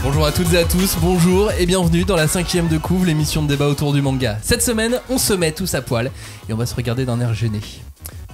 Bonjour à toutes et à tous, bonjour et bienvenue dans la 5e de couve, l'émission de débat autour du manga. Cette semaine, on se met tous à poil et on va se regarder d'un air gêné.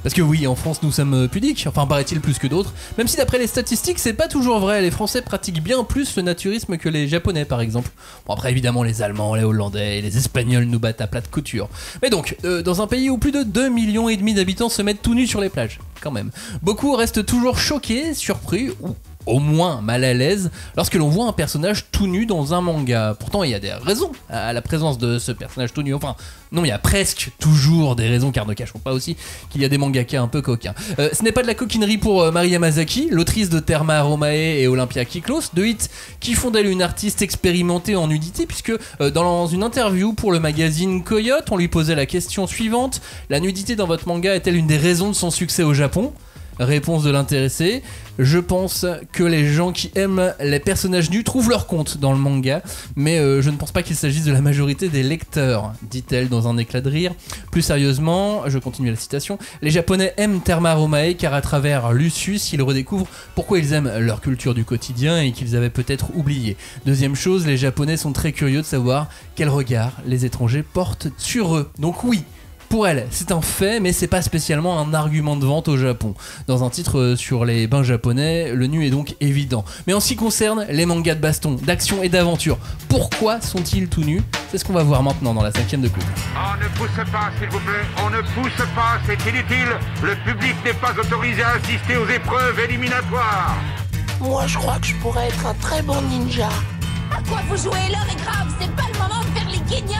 Parce que oui, en France nous sommes pudiques, enfin paraît-il plus que d'autres, même si d'après les statistiques c'est pas toujours vrai, les Français pratiquent bien plus le naturisme que les Japonais par exemple. Bon après évidemment les Allemands, les Hollandais et les Espagnols nous battent à plat de couture. Mais donc, dans un pays où plus de 2,5 millions d'habitants se mettent tout nus sur les plages, quand même. Beaucoup restent toujours choqués, surpris ou au moins mal à l'aise lorsque l'on voit un personnage tout nu dans un manga. Pourtant il y a des raisons à la présence de ce personnage tout nu, enfin non, il y a presque toujours des raisons, car ne cachons pas aussi qu'il y a des mangaka un peu coquins. Ce n'est pas de la coquinerie pour Mari Yamazaki, l'autrice de Terma Romae et Olympia Kyklos, deux hits qui font d'elle une artiste expérimentée en nudité, puisque dans une interview pour le magazine Coyote, on lui posait la question suivante: la nudité dans votre manga est-elle une des raisons de son succès au Japon ? Réponse de l'intéressé: je pense que les gens qui aiment les personnages nus trouvent leur compte dans le manga, mais je ne pense pas qu'il s'agisse de la majorité des lecteurs, dit-elle dans un éclat de rire. Plus sérieusement, je continue la citation: les Japonais aiment Terma Romae car à travers Lucius, ils redécouvrent pourquoi ils aiment leur culture du quotidien et qu'ils avaient peut-être oublié. Deuxième chose, les Japonais sont très curieux de savoir quel regard les étrangers portent sur eux. Donc oui, pour elle, c'est un fait, mais c'est pas spécialement un argument de vente au Japon. Dans un titre sur les bains japonais, le nu est donc évident. Mais en ce qui concerne les mangas de baston, d'action et d'aventure, pourquoi sont-ils tout nus ? C'est ce qu'on va voir maintenant dans la 5e de coupe. On ne pousse pas, s'il vous plaît, on ne pousse pas, c'est inutile. Le public n'est pas autorisé à assister aux épreuves éliminatoires. Moi, je crois que je pourrais être un très bon ninja. À quoi vous jouez ? L'heure est grave, c'est pas le moment de faire les guignols.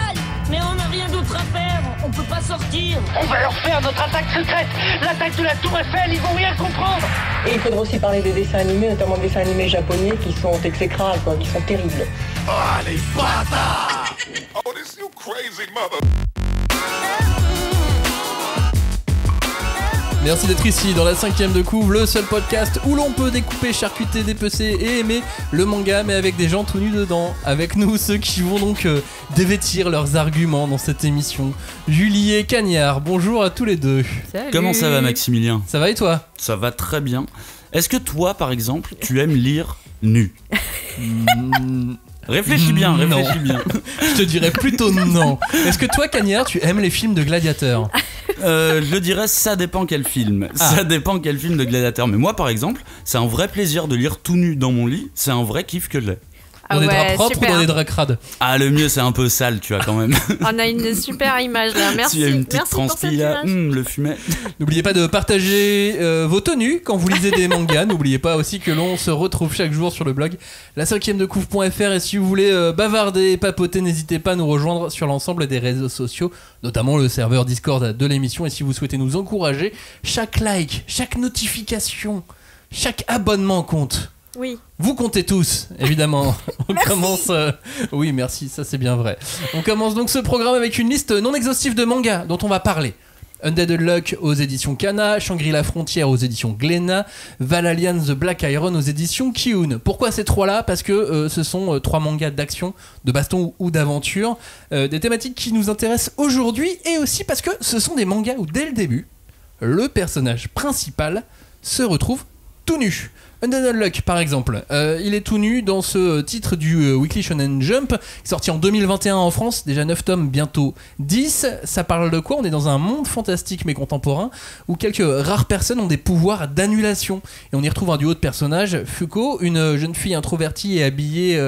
Mais on n'a rien d'autre à faire, on peut pas sortir. On va leur faire notre attaque secrète, l'attaque de la Tour Eiffel, ils vont rien comprendre. Et il faudra aussi parler des dessins animés, notamment des dessins animés japonais qui sont exécrables, quoi, qui sont terribles. Oh, les bâtards! Oh, this you crazy mother... Merci d'être ici dans la 5e de couve, le seul podcast où l'on peut découper, charcuter, dépecer et aimer le manga, mais avec des gens tout nus dedans. Avec nous, ceux qui vont donc dévêtir leurs arguments dans cette émission. Julie et Cagnard, bonjour à tous les deux. Salut. Comment ça va, Maximilien ? Ça va et toi ? Ça va très bien. Est-ce que toi, par exemple, tu aimes lire nu ? Réfléchis bien, réfléchis bien. Je te dirais plutôt non. Est-ce que toi, Cagnard, tu aimes les films de gladiateurs ? Je dirais ça dépend quel film. Ça dépend quel film de gladiateur. Mais moi, par exemple, c'est un vrai plaisir de lire tout nu dans mon lit. C'est un vrai kiff que j'ai. Dans des draps propres ou dans des draps crades ? Ah, le mieux c'est un peu sale, tu vois, quand même. On a une super image là, merci. Il y a une petite transpi là, le fumet. N'oubliez pas de partager vos tenues quand vous lisez des mangas. N'oubliez pas aussi que l'on se retrouve chaque jour sur le blog la5e-de-couve.fr. Et si vous voulez bavarder et papoter, n'hésitez pas à nous rejoindre sur l'ensemble des réseaux sociaux, notamment le serveur Discord de l'émission. Et si vous souhaitez nous encourager, chaque like, chaque notification, chaque abonnement compte. Oui. Vous comptez tous, évidemment. On commence. Oui, merci, ça c'est bien vrai. On commence donc ce programme avec une liste non exhaustive de mangas dont on va parler. Undead Unluck aux éditions Kana, Shangri-La Frontière aux éditions Glénat, Valalian The Black Iron aux éditions Kiun. Pourquoi ces trois-là ? Parce que ce sont trois mangas d'action, de baston ou d'aventure, des thématiques qui nous intéressent aujourd'hui, et aussi parce que ce sont des mangas où dès le début, le personnage principal se retrouve tout nu. Undead Unluck par exemple, il est tout nu dans ce titre du Weekly Shonen Jump, sorti en 2021 en France, déjà 9 tomes, bientôt 10. Ça parle de quoi ? On est dans un monde fantastique mais contemporain, où quelques rares personnes ont des pouvoirs d'annulation. Et on y retrouve un duo de personnages, Fuko, une jeune fille introvertie et habillée,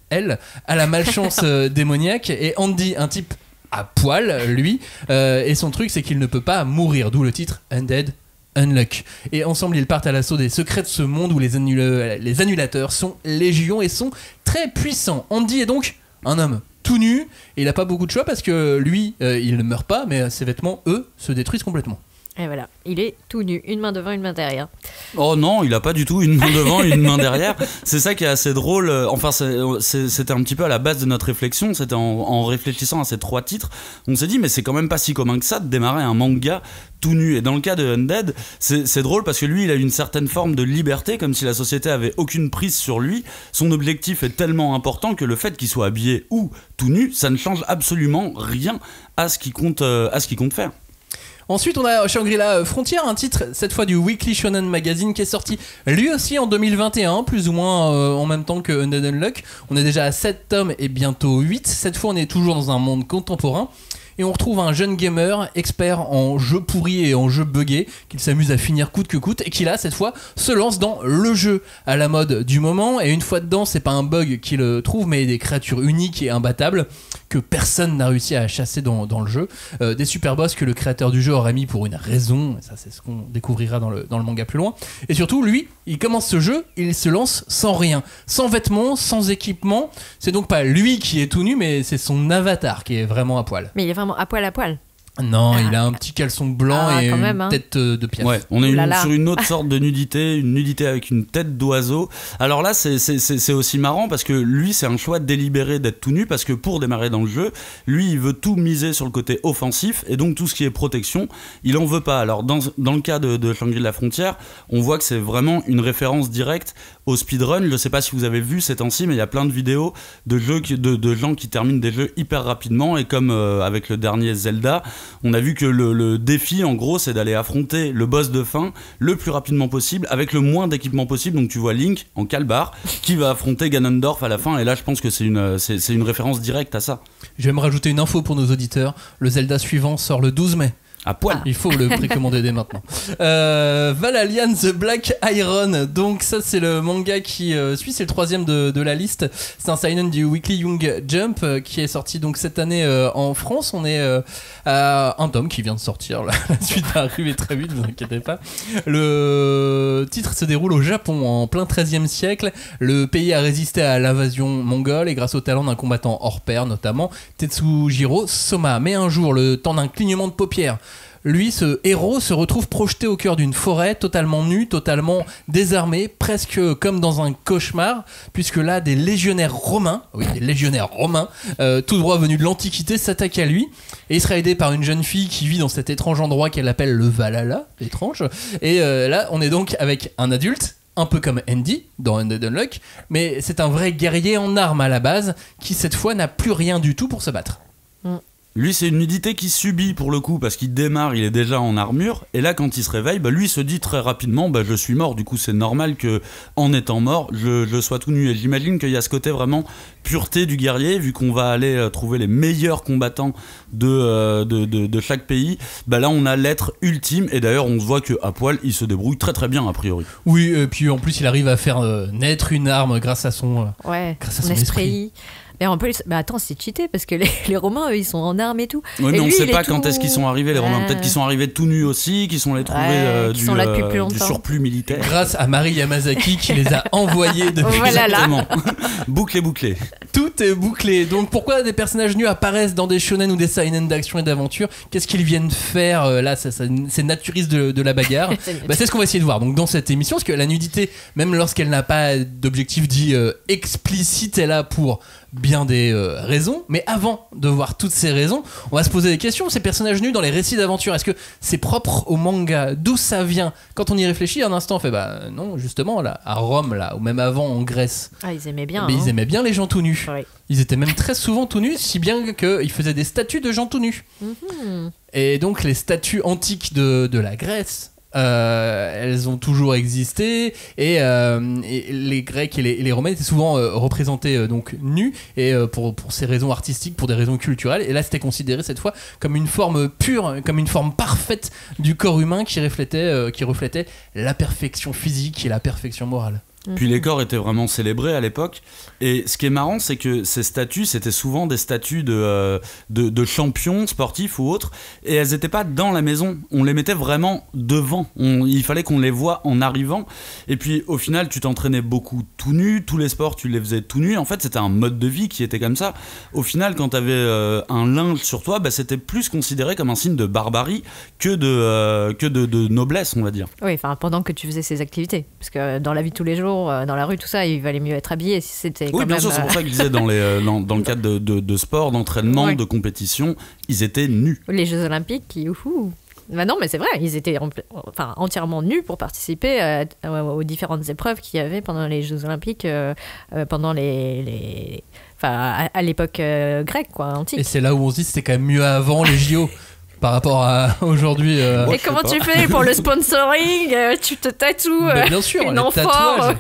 elle, à la malchance démoniaque, et Andy, un type à poil, lui, et son truc c'est qu'il ne peut pas mourir, d'où le titre Undead Unluck. Et ensemble ils partent à l'assaut des secrets de ce monde où les annulateurs sont légion et sont très puissants. Andy est donc un homme tout nu et il n'a pas beaucoup de choix parce que lui il ne meurt pas, mais ses vêtements eux se détruisent complètement. Et voilà, il est tout nu, une main devant, une main derrière. Oh non, il a pas du tout une main devant, une main derrière. C'est ça qui est assez drôle. Enfin, c'était un petit peu à la base de notre réflexion. C'était en réfléchissant à ces trois titres, on s'est dit mais c'est quand même pas si commun que ça de démarrer un manga tout nu. Et dans le cas de Undead, c'est drôle parce que lui, il a une certaine forme de liberté, comme si la société avait aucune prise sur lui. Son objectif est tellement important que le fait qu'il soit habillé ou tout nu, ça ne change absolument rien à ce qu'il compte faire. Ensuite, on a Shangri-La Frontier, un titre cette fois du Weekly Shonen Magazine qui est sorti lui aussi en 2021, plus ou moins en même temps que Undead Unluck. On est déjà à 7 tomes et bientôt 8. Cette fois, on est toujours dans un monde contemporain. Et on retrouve un jeune gamer expert en jeux pourris et en jeux buggés qu'il s'amuse à finir coûte que coûte et qui là cette fois se lance dans le jeu à la mode du moment. Et une fois dedans, c'est pas un bug qu'il trouve mais des créatures uniques et imbattables que personne n'a réussi à chasser dans le jeu, des super boss que le créateur du jeu aurait mis pour une raison, et ça c'est ce qu'on découvrira dans le manga plus loin. Et surtout lui, il commence ce jeu, il se lance sans rien, sans vêtements, sans équipement. C'est donc pas lui qui est tout nu, mais c'est son avatar qui est vraiment à poil. Mais il est vraiment à poil. Non, il a un petit caleçon blanc et une tête de piaf. Ouais, on est sur une autre sorte de nudité, une nudité avec une tête d'oiseau. Alors là, c'est aussi marrant parce que lui, c'est un choix délibéré d'être tout nu parce que pour démarrer dans le jeu, lui, il veut tout miser sur le côté offensif et donc tout ce qui est protection, il en veut pas. Alors dans le cas de Shangri-La Frontière, on voit que c'est vraiment une référence directe au speedrun. Je sais pas si vous avez vu ces temps-ci, mais il y a plein de vidéos de gens qui terminent des jeux hyper rapidement et comme avec le dernier Zelda, on a vu que le défi en gros c'est d'aller affronter le boss de fin le plus rapidement possible avec le moins d'équipement possible. Donc tu vois Link en calbar qui va affronter Ganondorf à la fin et là je pense que c'est une référence directe à ça. Je vais me rajouter une info pour nos auditeurs, le Zelda suivant sort le 12 mai. À poil. Il faut le précommander dès maintenant. Valalian The Black Iron. Donc ça c'est le manga qui suit, c'est le 3e de la liste. C'est un seinen du Weekly Young Jump qui est sorti donc cette année en France. On est à un tome qui vient de sortir. La suite va arriver très vite, ne vous inquiétez pas. Le titre se déroule au Japon en plein 13e siècle. Le pays a résisté à l'invasion mongole et grâce au talent d'un combattant hors pair, notamment Tetsujiro Soma. Mais un jour, le temps d'un clignement de paupières, lui, ce héros, se retrouve projeté au cœur d'une forêt, totalement nu, totalement désarmé, presque comme dans un cauchemar, puisque là, des légionnaires romains, tout droit venus de l'Antiquité, s'attaquent à lui, et il sera aidé par une jeune fille qui vit dans cet étrange endroit qu'elle appelle le Valhalla, étrange, et là, on est donc avec un adulte, un peu comme Andy dans Undead Unluck, mais c'est un vrai guerrier en armes à la base, qui cette fois n'a plus rien du tout pour se battre. Lui, c'est une nudité qu'il subit pour le coup, parce qu'il démarre, il est déjà en armure, et là, quand il se réveille, lui se dit très rapidement, je suis mort, du coup, c'est normal que, en étant mort, je sois tout nu. Et j'imagine qu'il y a ce côté vraiment pureté du guerrier, vu qu'on va aller trouver les meilleurs combattants de chaque pays. Là, on a l'être ultime, et d'ailleurs, on se voit qu'à poil, il se débrouille très très bien, a priori. Oui, et puis en plus, il arrive à faire naître une arme grâce à son esprit. Et en plus, attends, c'est cheaté parce que les Romains, eux, ils sont en armes et tout. Oui, mais et on lui, sait pas quand est-ce qu'ils sont arrivés, les Romains. Peut-être qu'ils sont arrivés tout nus aussi, qu'ils sont allés trouver du surplus militaire. Grâce à Mari Yamazaki qui les a envoyés depuis. Exactement. Bouclé. Tout est bouclé. Donc pourquoi des personnages nus apparaissent dans des shonen ou des seinen d'action et d'aventure? Qu'est-ce qu'ils viennent faire là? C'est naturiste de la bagarre. C'est ce qu'on va essayer de voir donc dans cette émission, parce que la nudité, même lorsqu'elle n'a pas d'objectif dit explicite, est là pour bien des raisons. Mais avant de voir toutes ces raisons, on va se poser des questions. Ces personnages nus dans les récits d'aventure, est-ce que c'est propre au manga? D'où ça vient? Quand on y réfléchit un instant, on fait non, justement là, à Rome là, ou même avant en Grèce. Ils aimaient bien. Ils aimaient bien les gens tout nus. Ouais. Ils étaient même très souvent tout nus, si bien qu'ils faisaient des statues de gens tout nus. Et donc les statues antiques de la Grèce, elles ont toujours existé, et les Grecs et les Romains étaient souvent représentés donc nus, et pour ces raisons artistiques, pour des raisons culturelles. Et là, c'était considéré cette fois comme une forme pure, comme une forme parfaite du corps humain qui reflétait la perfection physique et la perfection morale. Puis les corps étaient vraiment célébrés à l'époque. Et ce qui est marrant, c'est que ces statues, c'était souvent des statues de champions sportifs ou autres. Et elles n'étaient pas dans la maison. On les mettait vraiment devant. Il fallait qu'on les voie en arrivant. Et puis au final, tu t'entraînais beaucoup tout nu. Tous les sports, tu les faisais tout nu. En fait, c'était un mode de vie qui était comme ça. Au final, quand tu avais un linge sur toi, c'était plus considéré comme un signe de barbarie que de noblesse, on va dire. Oui, pendant que tu faisais ces activités. Parce que dans la vie de tous les jours, dans la rue, tout ça, il valait mieux être habillé si c'était. Oui, bien sûr, c'est pour ça que je disais dans le cadre de sport, d'entraînement, de compétition, ils étaient nus. Les Jeux Olympiques, non, mais c'est vrai, ils étaient entièrement nus pour participer aux différentes épreuves qu'il y avait pendant les Jeux Olympiques, pendant à l'époque grecque, antique. Et c'est là où on se dit c'était quand même mieux avant les JO. par rapport à aujourd'hui. Et comment tu fais pour le sponsoring? Tu te tatoues bien sûr, une les amphore. tatouages.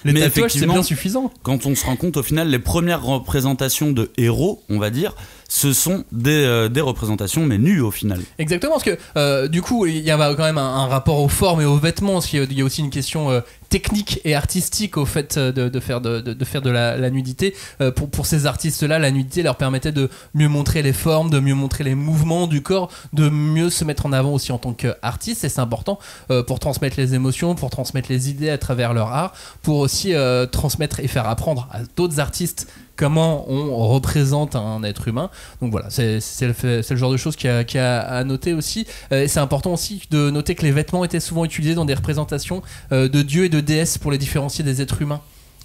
Les Mais tatouages, c'est effectivement, bien suffisant. Quand on se rend compte, au final, les premières représentations de héros, on va dire, ce sont des représentations, mais nues au final. Exactement, parce que du coup, il y a quand même un rapport aux formes et aux vêtements, parce qu'il y a aussi une question technique et artistique au fait de faire de la nudité. Pour ces artistes-là, la nudité leur permettait de mieux montrer les formes, de mieux montrer les mouvements du corps, de mieux se mettre en avant aussi en tant qu'artiste, et c'est important pour transmettre les émotions, pour transmettre les idées à travers leur art, pour aussi transmettre et faire apprendre à d'autres artistes comment on représente un être humain. Donc voilà, c'est le genre de choses qu'il y a à noter aussi. Et c'est important aussi de noter que les vêtements étaient souvent utilisés dans des représentations de dieux et de déesses pour les différencier des êtres humains.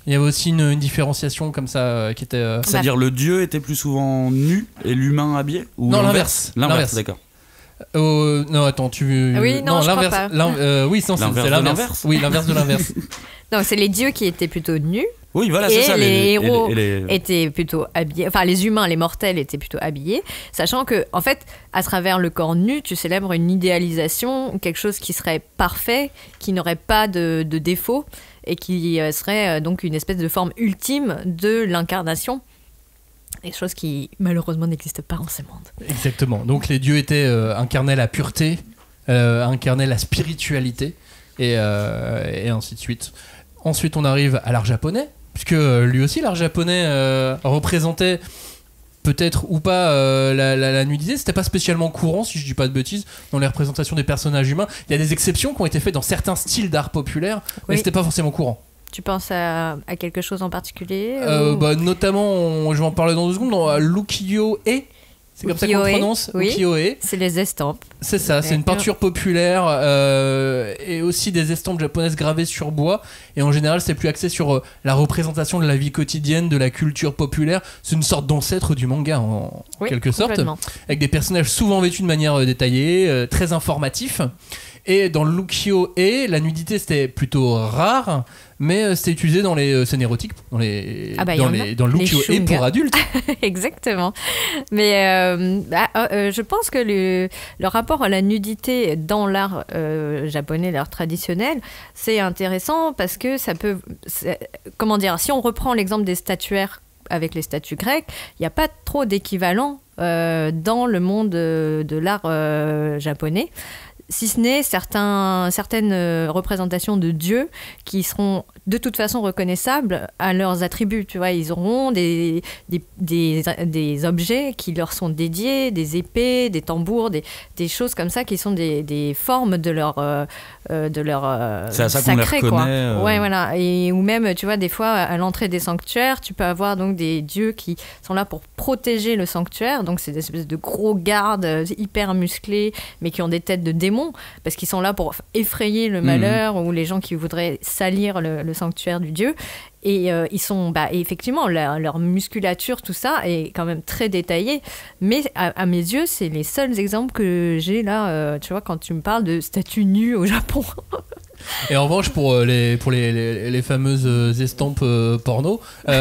Il y avait aussi une différenciation comme ça qui était... C'est-à-dire le dieu était plus souvent nu et l'humain habillé, ou non, l'inverse. D'accord. Non, attends, Oui, non, je crois pas. Oui, non, c'est l'inverse. Oui, l'inverse de l'inverse. Non, c'est les dieux qui étaient plutôt nus. Oui, voilà, c'est ça. Les héros étaient plutôt habillés. Enfin, les humains, les mortels étaient plutôt habillés. Sachant que, en fait, à travers le corps nu, tu célèbres une idéalisation, quelque chose qui serait parfait, qui n'aurait pas de défaut, et qui serait donc une espèce de forme ultime de l'incarnation. Des choses qui, malheureusement, n'existent pas en ce monde. Exactement. Donc, les dieux incarnaient la pureté, incarnaient la spiritualité, et ainsi de suite. Ensuite, on arrive à l'art japonais, puisque lui aussi, l'art japonais représentait peut-être ou pas la nudité. C'était pas spécialement courant, si je dis pas de bêtises, dans les représentations des personnages humains. Il y a des exceptions qui ont été faites dans certains styles d'art populaire, mais c'était pas forcément courant. Tu penses à quelque chose en particulier Notamment, je vais en parler dans 2 secondes, dans l'ukiyo-e. C'est comme ça qu'on le prononce, oui. Ukiyo-e. C'est les estampes. C'est ça, c'est une peinture populaire et aussi des estampes japonaises gravées sur bois. Et en général, c'est plus axé sur la représentation de la vie quotidienne, de la culture populaire. C'est une sorte d'ancêtre du manga en quelque sorte. Avec des personnages souvent vêtus de manière détaillée, très informatifs. Et dans l'ukiyo-e, la nudité c'était plutôt rare, mais c'était utilisé dans les scènes érotiques, dans le l'ukiyo-e pour adultes. Exactement. Mais je pense que le rapport à la nudité dans l'art japonais, l'art traditionnel, c'est intéressant parce que ça peut... Comment dire, si on reprend l'exemple des statuaires avec les statues grecques, il n'y a pas trop d'équivalent dans le monde de l'art japonais. Si ce n'est certaines représentations de dieux qui seront de toute façon reconnaissables à leurs attributs. Tu vois, ils auront des objets qui leur sont dédiés, des épées, des tambours, des choses comme ça qui sont des formes de leur c'est à ça sacré, qu'on les quoi. reconnaît. Ouais, voilà. Et ou même, tu vois, des fois à l'entrée des sanctuaires, tu peux avoir donc des dieux qui sont là pour protéger le sanctuaire. Donc c'est des espèces de gros gardes hyper musclés, mais qui ont des têtes de démons. Parce qu'ils sont là pour effrayer le malheur ou les gens qui voudraient salir le sanctuaire du dieu. Et ils sont, effectivement, leur musculature, tout ça est quand même très détaillé. Mais à mes yeux, c'est les seuls exemples que j'ai là, tu vois, quand tu me parles de statues nues au Japon. Et en revanche, pour les fameuses estampes porno, il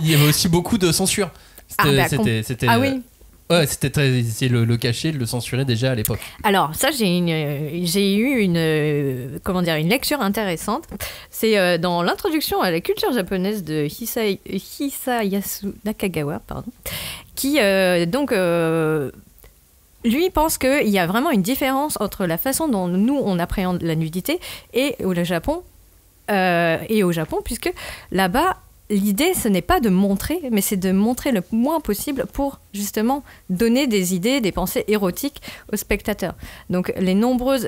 y avait aussi beaucoup de censure. C'était ah oui. Ouais, c'était très difficile de le cacher, de le censurer déjà à l'époque. Alors ça, j'ai eu une lecture intéressante. C'est dans l'introduction à la culture japonaise de Hisayasu Nakagawa, qui lui pense qu'il y a vraiment une différence entre la façon dont nous on appréhende la nudité et au Japon, puisque là-bas, l'idée, ce n'est pas de montrer, mais c'est de montrer le moins possible pour justement donner des idées, des pensées érotiques aux spectateurs. Donc les nombreuses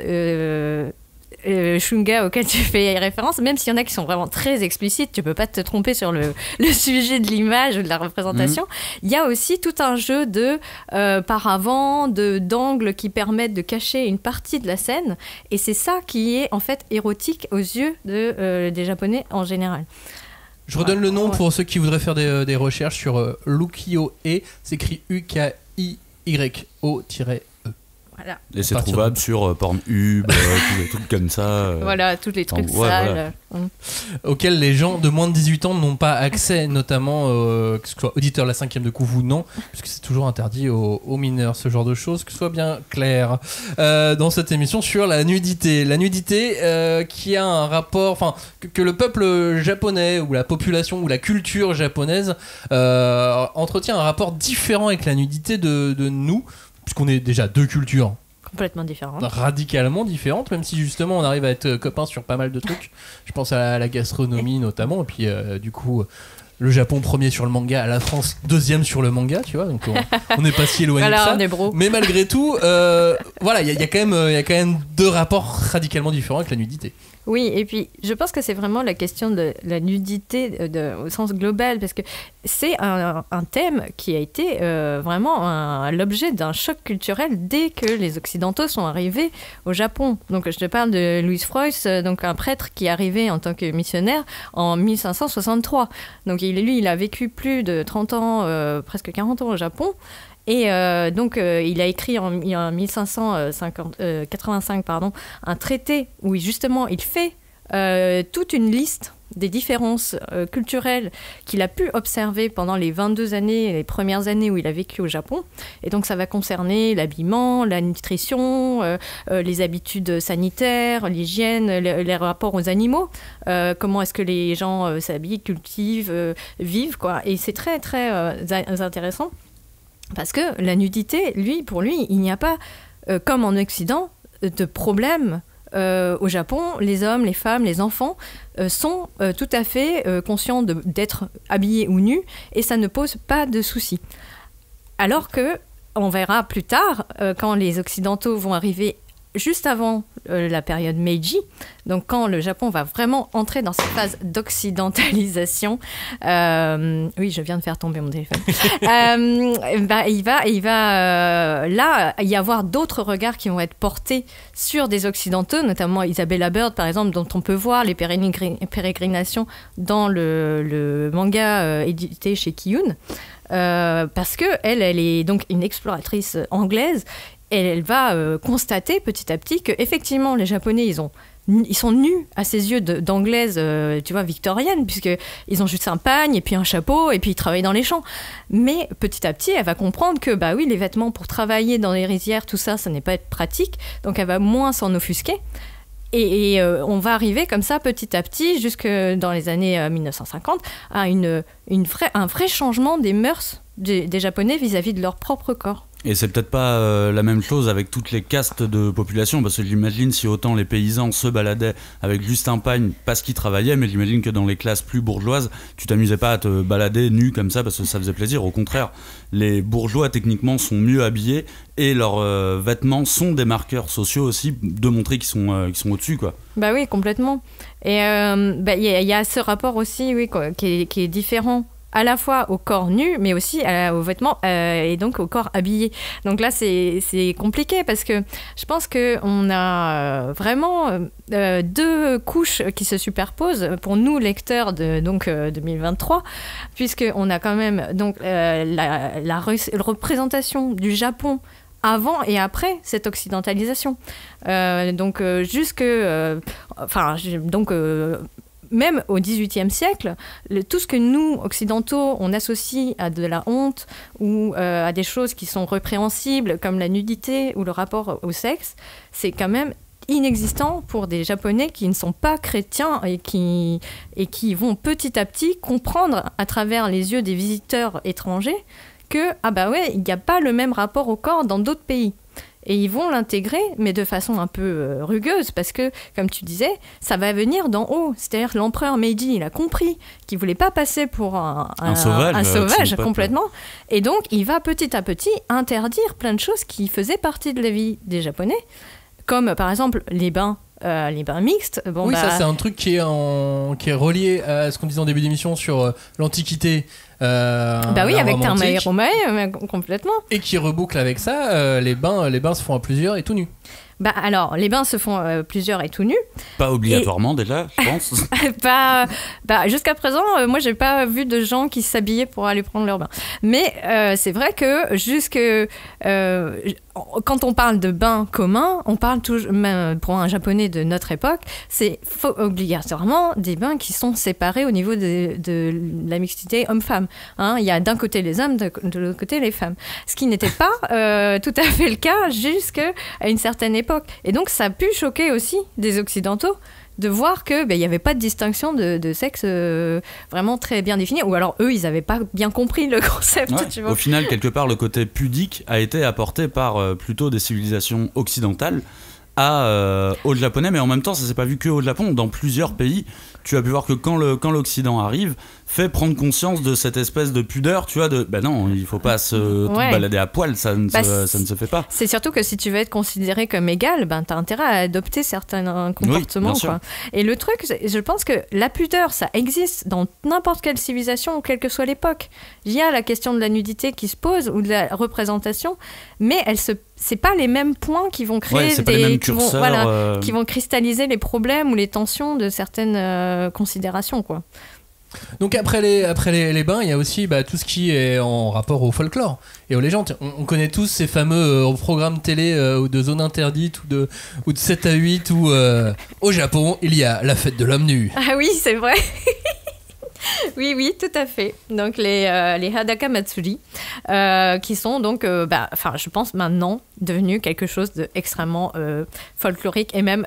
shunga auxquelles tu fais référence, même s'il y en a qui sont vraiment très explicites, tu peux pas te tromper sur le sujet de l'image ou de la représentation. Il y a aussi tout un jeu de paravent, d'angles qui permettent de cacher une partie de la scène, et c'est ça qui est en fait érotique aux yeux des Japonais en général. Je redonne le nom pour ceux qui voudraient faire des recherches sur l'ukiyo-e, c'est écrit UKIYO-E. Voilà. Et c'est trouvable sur Pornhub, tous les trucs comme ça. Voilà, tous les trucs sales. Voilà. Auxquels les gens de moins de 18 ans n'ont pas accès, notamment, que ce soit auditeur de la 5e de couve ou non, puisque c'est toujours interdit aux mineurs, ce genre de choses, que ce soit bien clair. Dans cette émission sur la nudité. La nudité qui a un rapport, enfin, que le peuple japonais, ou la population, ou la culture japonaise entretient un rapport différent avec la nudité de nous, puisqu'on est déjà deux cultures complètement différentes, radicalement différentes, même si justement on arrive à être copains sur pas mal de trucs. Je pense à la gastronomie notamment, et puis du coup le Japon premier sur le manga, la France deuxième sur le manga, tu vois, donc on n'est pas si éloigné de ça. On est bro. Mais malgré tout, voilà, il y a quand même deux rapports radicalement différents avec la nudité. Oui, et puis je pense que c'est vraiment la question de la nudité au sens global, parce que c'est un thème qui a été vraiment l'objet d'un choc culturel dès que les Occidentaux sont arrivés au Japon. Donc je te parle de Louis Freus, donc un prêtre qui est arrivé en tant que missionnaire en 1563. Donc il a vécu plus de 30 ans, presque 40 ans au Japon. Et donc, il a écrit en 1585 un traité où justement il fait toute une liste des différences culturelles qu'il a pu observer pendant les 22 années, les premières années où il a vécu au Japon. Et donc, ça va concerner l'habillement, la nutrition, les habitudes sanitaires, l'hygiène, les rapports aux animaux, comment est-ce que les gens s'habillent, cultivent, vivent, quoi. Et c'est très, très intéressant. Parce que la nudité, pour lui, il n'y a pas, comme en Occident, de problème. Au Japon, les hommes, les femmes, les enfants sont tout à fait conscients d'être habillés ou nus, et ça ne pose pas de soucis. Alors que, on verra plus tard, quand les Occidentaux vont arriver juste avant la période Meiji, donc quand le Japon va vraiment entrer dans cette phase d'occidentalisation, oui, je viens de faire tomber mon téléphone, il va là y avoir d'autres regards qui vont être portés sur des Occidentaux, notamment Isabella Bird, par exemple, dont on peut voir les pérégrinations dans le manga édité chez Kiyun, parce que elle est donc une exploratrice anglaise. Et elle va constater petit à petit qu'effectivement, les Japonais, ils sont nus à ses yeux d'anglaise, tu vois, victorienne, puisqu'ils ont juste un pagne et puis un chapeau et puis ils travaillent dans les champs. Mais petit à petit, elle va comprendre que, bah oui, les vêtements pour travailler dans les rizières, tout ça, ça n'est pas pratique. Donc elle va moins s'en offusquer. Et on va arriver comme ça petit à petit, jusque dans les années 1950, à un vrai changement des mœurs des Japonais vis-à-vis de leur propre corps. Et c'est peut-être pas la même chose avec toutes les castes de population, parce que j'imagine si autant les paysans se baladaient avec juste un pagne parce qu'ils travaillaient, mais j'imagine que dans les classes plus bourgeoises, tu t'amusais pas à te balader nu comme ça parce que ça faisait plaisir. Au contraire, les bourgeois techniquement sont mieux habillés et leurs vêtements sont des marqueurs sociaux aussi, de montrer qu'ils sont au-dessus, quoi. Bah oui, complètement. Et y a ce rapport aussi, oui, qui est différent, à la fois au corps nu, mais aussi aux vêtements et donc au corps habillé. Donc là, c'est compliqué parce que je pense qu'on a vraiment deux couches qui se superposent pour nous, lecteurs de 2023, puisqu'on a quand même donc, la représentation du Japon avant et après cette occidentalisation. Même au XVIIIe siècle, tout ce que nous, occidentaux, on associe à de la honte ou à des choses qui sont répréhensibles, comme la nudité ou le rapport au sexe, c'est quand même inexistant pour des Japonais qui ne sont pas chrétiens et qui vont petit à petit comprendre à travers les yeux des visiteurs étrangers que, ah bah ouais, il n'y a pas le même rapport au corps dans d'autres pays. Et ils vont l'intégrer, mais de façon un peu rugueuse, parce que, comme tu disais, ça va venir d'en haut. C'est-à-dire que l'empereur Meiji, il a compris qu'il ne voulait pas passer pour un sauvage complètement. Et donc, il va petit à petit interdire plein de choses qui faisaient partie de la vie des Japonais, comme par exemple les bains mixtes. Ça c'est un truc qui est relié à ce qu'on disait en début d'émission sur l'Antiquité, Bah oui, avec Thelma et Romae, complètement. Et qui reboucle avec ça, les bains se font à plusieurs et tout nus. Bah alors, les bains se font plusieurs et tout nus. Pas obligatoirement déjà, je pense. Jusqu'à présent, moi j'ai pas vu de gens qui s'habillaient pour aller prendre leur bain. Mais c'est vrai que quand on parle de bains communs, on parle toujours, même pour un japonais de notre époque, c'est obligatoirement des bains qui sont séparés au niveau de la mixité homme-femme. Hein, il y a d'un côté les hommes, de l'autre côté les femmes. Ce qui n'était pas tout à fait le cas jusqu'à une certaine époque. Et donc ça a pu choquer aussi des Occidentaux de voir que il n'y avait pas de distinction de sexe vraiment très bien définie, ou alors eux ils n'avaient pas bien compris le concept. Ouais, tu vois. Au final, quelque part, le côté pudique a été apporté par plutôt des civilisations occidentales au japonais, mais en même temps ça s'est pas vu que au Japon. Dans plusieurs pays, tu as pu voir que quand l'Occident arrive, fait prendre conscience de cette espèce de pudeur, tu vois, non, il faut pas se balader à poil, ça ne se fait pas. C'est surtout que si tu veux être considéré comme égal, t'as intérêt à adopter certains comportements. Oui, quoi. Et le truc, je pense que la pudeur, ça existe dans n'importe quelle civilisation, quelle que soit l'époque. Il y a la question de la nudité qui se pose, ou de la représentation, mais c'est pas les mêmes points qui vont créer qui vont cristalliser les problèmes ou les tensions de certaines considérations, quoi. Donc après les bains, il y a aussi tout ce qui est en rapport au folklore et aux légendes. On connaît tous ces fameux programmes télé ou de zone interdite ou de 7 à 8 où au Japon, il y a la fête de l'homme nu. Ah oui, c'est vrai. Oui, tout à fait. Donc les Hadaka Matsuri, qui sont donc, je pense maintenant devenus quelque chose d'extrêmement folklorique et même,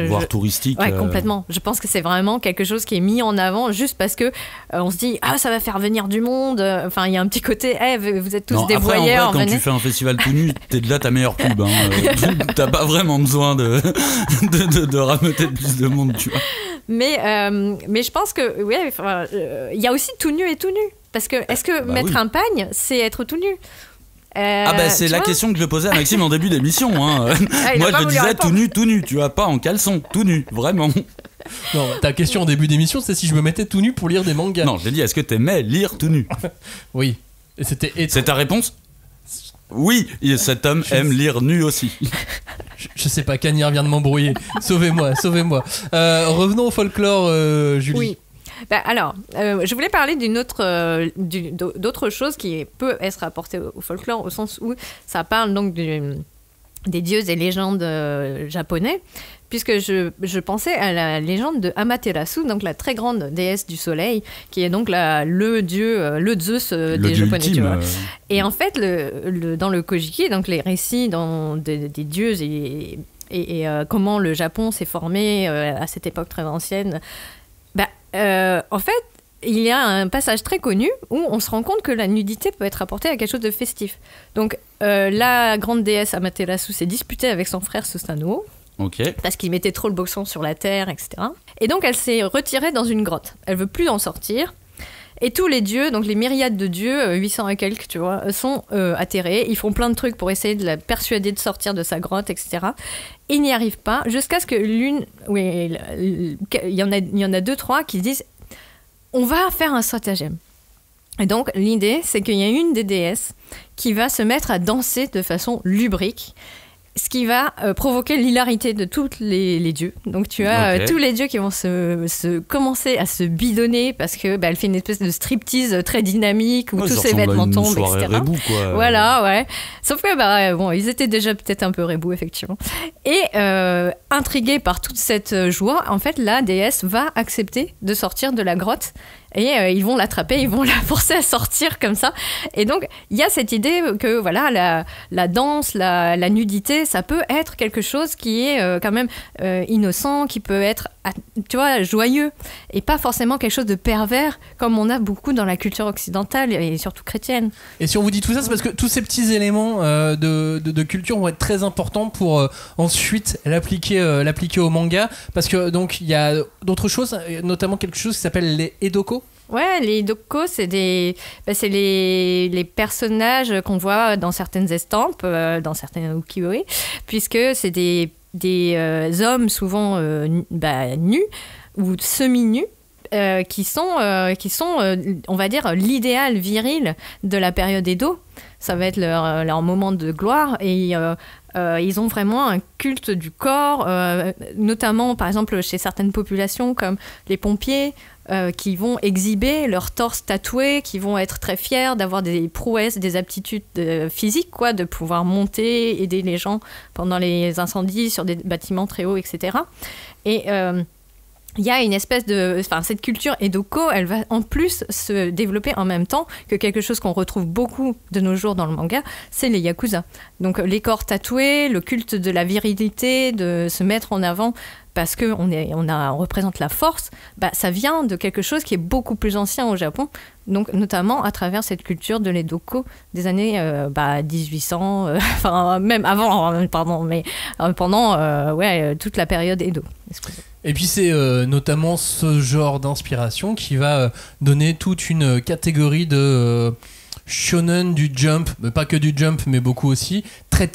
voire touristique. Ouais, complètement. Je pense que c'est vraiment quelque chose qui est mis en avant juste parce que on se dit ça va faire venir du monde. Enfin, il y a un petit côté, vous êtes tous des voyeurs. Après, en vrai, quand tu fais un festival tout nu, t'es déjà ta meilleure pub. T'as pas vraiment besoin de rameuter plus de monde, tu vois. Mais je pense que il y a aussi tout nu et tout nu, parce que est-ce que mettre un pagne c'est être tout nu? C'est la question que je posais à Maxime en début d'émission. Moi je disais tout nu, tu vois, pas en caleçon, tout nu, vraiment. Non, ta question en début d'émission c'est si je me mettais tout nu pour lire des mangas. Non, j'ai dit est-ce que t'aimais lire tout nu? Oui. Et c'est ta réponse? Oui, cet homme aime lire nu aussi. Je sais pas, Cagnard vient de m'embrouiller. Sauvez-moi. Revenons au folklore, Julie. Oui. Alors, je voulais parler d'autre chose qui peut être rapportée au folklore, au sens où ça parle donc des dieux et légendes japonais, puisque je pensais à la légende de Amaterasu, donc la très grande déesse du soleil, qui est donc le dieu, le Zeus des Japonais. Tu vois. Et en fait, dans le Kojiki, donc les récits des dieux et comment le Japon s'est formé à cette époque très ancienne, en fait, il y a un passage très connu où on se rend compte que la nudité peut être apportée à quelque chose de festif. Donc, la grande déesse Amaterasu s'est disputée avec son frère Susanoo. Okay. Parce qu'il mettait trop le boxon sur la terre, etc. Et donc, elle s'est retirée dans une grotte. Elle veut plus en sortir. Et tous les dieux, donc les myriades de dieux, 800 et quelques, tu vois, sont atterrés. Ils font plein de trucs pour essayer de la persuader de sortir de sa grotte, etc. Ils n'y arrivent pas, jusqu'à ce que il y en a 2-3 qui disent « On va faire un stratagème ». Et donc, l'idée, c'est qu'il y a une des déesses qui va se mettre à danser de façon lubrique, ce qui va provoquer l'hilarité de tous les dieux. Donc tu as tous les dieux qui vont commencer à se bidonner parce que elle fait une espèce de striptease très dynamique où tous ses vêtements tombent, etc. Rebou, quoi. Voilà, ouais. Sauf que ils étaient déjà peut-être un peu rebou, effectivement. Et intrigués par toute cette joie, en fait, la déesse va accepter de sortir de la grotte. Et ils vont l'attraper, ils vont la forcer à sortir comme ça. Et donc, il y a cette idée que voilà, la danse, la nudité, ça peut être quelque chose qui est quand même innocent, qui peut être, tu vois, joyeux. Et pas forcément quelque chose de pervers, comme on a beaucoup dans la culture occidentale et surtout chrétienne. Et si on vous dit tout ça, c'est parce que tous ces petits éléments de culture vont être très importants pour ensuite l'appliquer au manga. Parce que donc il y a d'autres choses, notamment quelque chose qui s'appelle les edoko. Ouais, les idoko, c'est les personnages qu'on voit dans certaines estampes, dans certains ukiyo-e, puisque c'est des hommes souvent nus ou semi-nus, qui sont, on va dire, l'idéal viril de la période Edo. Ça va être leur moment de gloire et ils ont vraiment un culte du corps, notamment par exemple chez certaines populations comme les pompiers qui vont exhiber leur torse tatoué, qui vont être très fiers d'avoir des prouesses, des aptitudes physiques, quoi, de pouvoir monter, aider les gens pendant les incendies sur des bâtiments très hauts, etc. Et il y a une espèce de... Enfin, cette culture Edoko, elle va en plus se développer en même temps que quelque chose qu'on retrouve beaucoup de nos jours dans le manga, c'est les Yakuza. Donc les corps tatoués, le culte de la virilité, de se mettre en avant parce qu'on représente la force, bah, ça vient de quelque chose qui est beaucoup plus ancien au Japon, donc notamment à travers cette culture de l'Edoko des années 1800, enfin même avant, pardon, mais pendant toute la période Edo. Excusez. Et puis c'est notamment ce genre d'inspiration qui va donner toute une catégorie de shonen du jump, mais pas que du jump, mais beaucoup aussi, très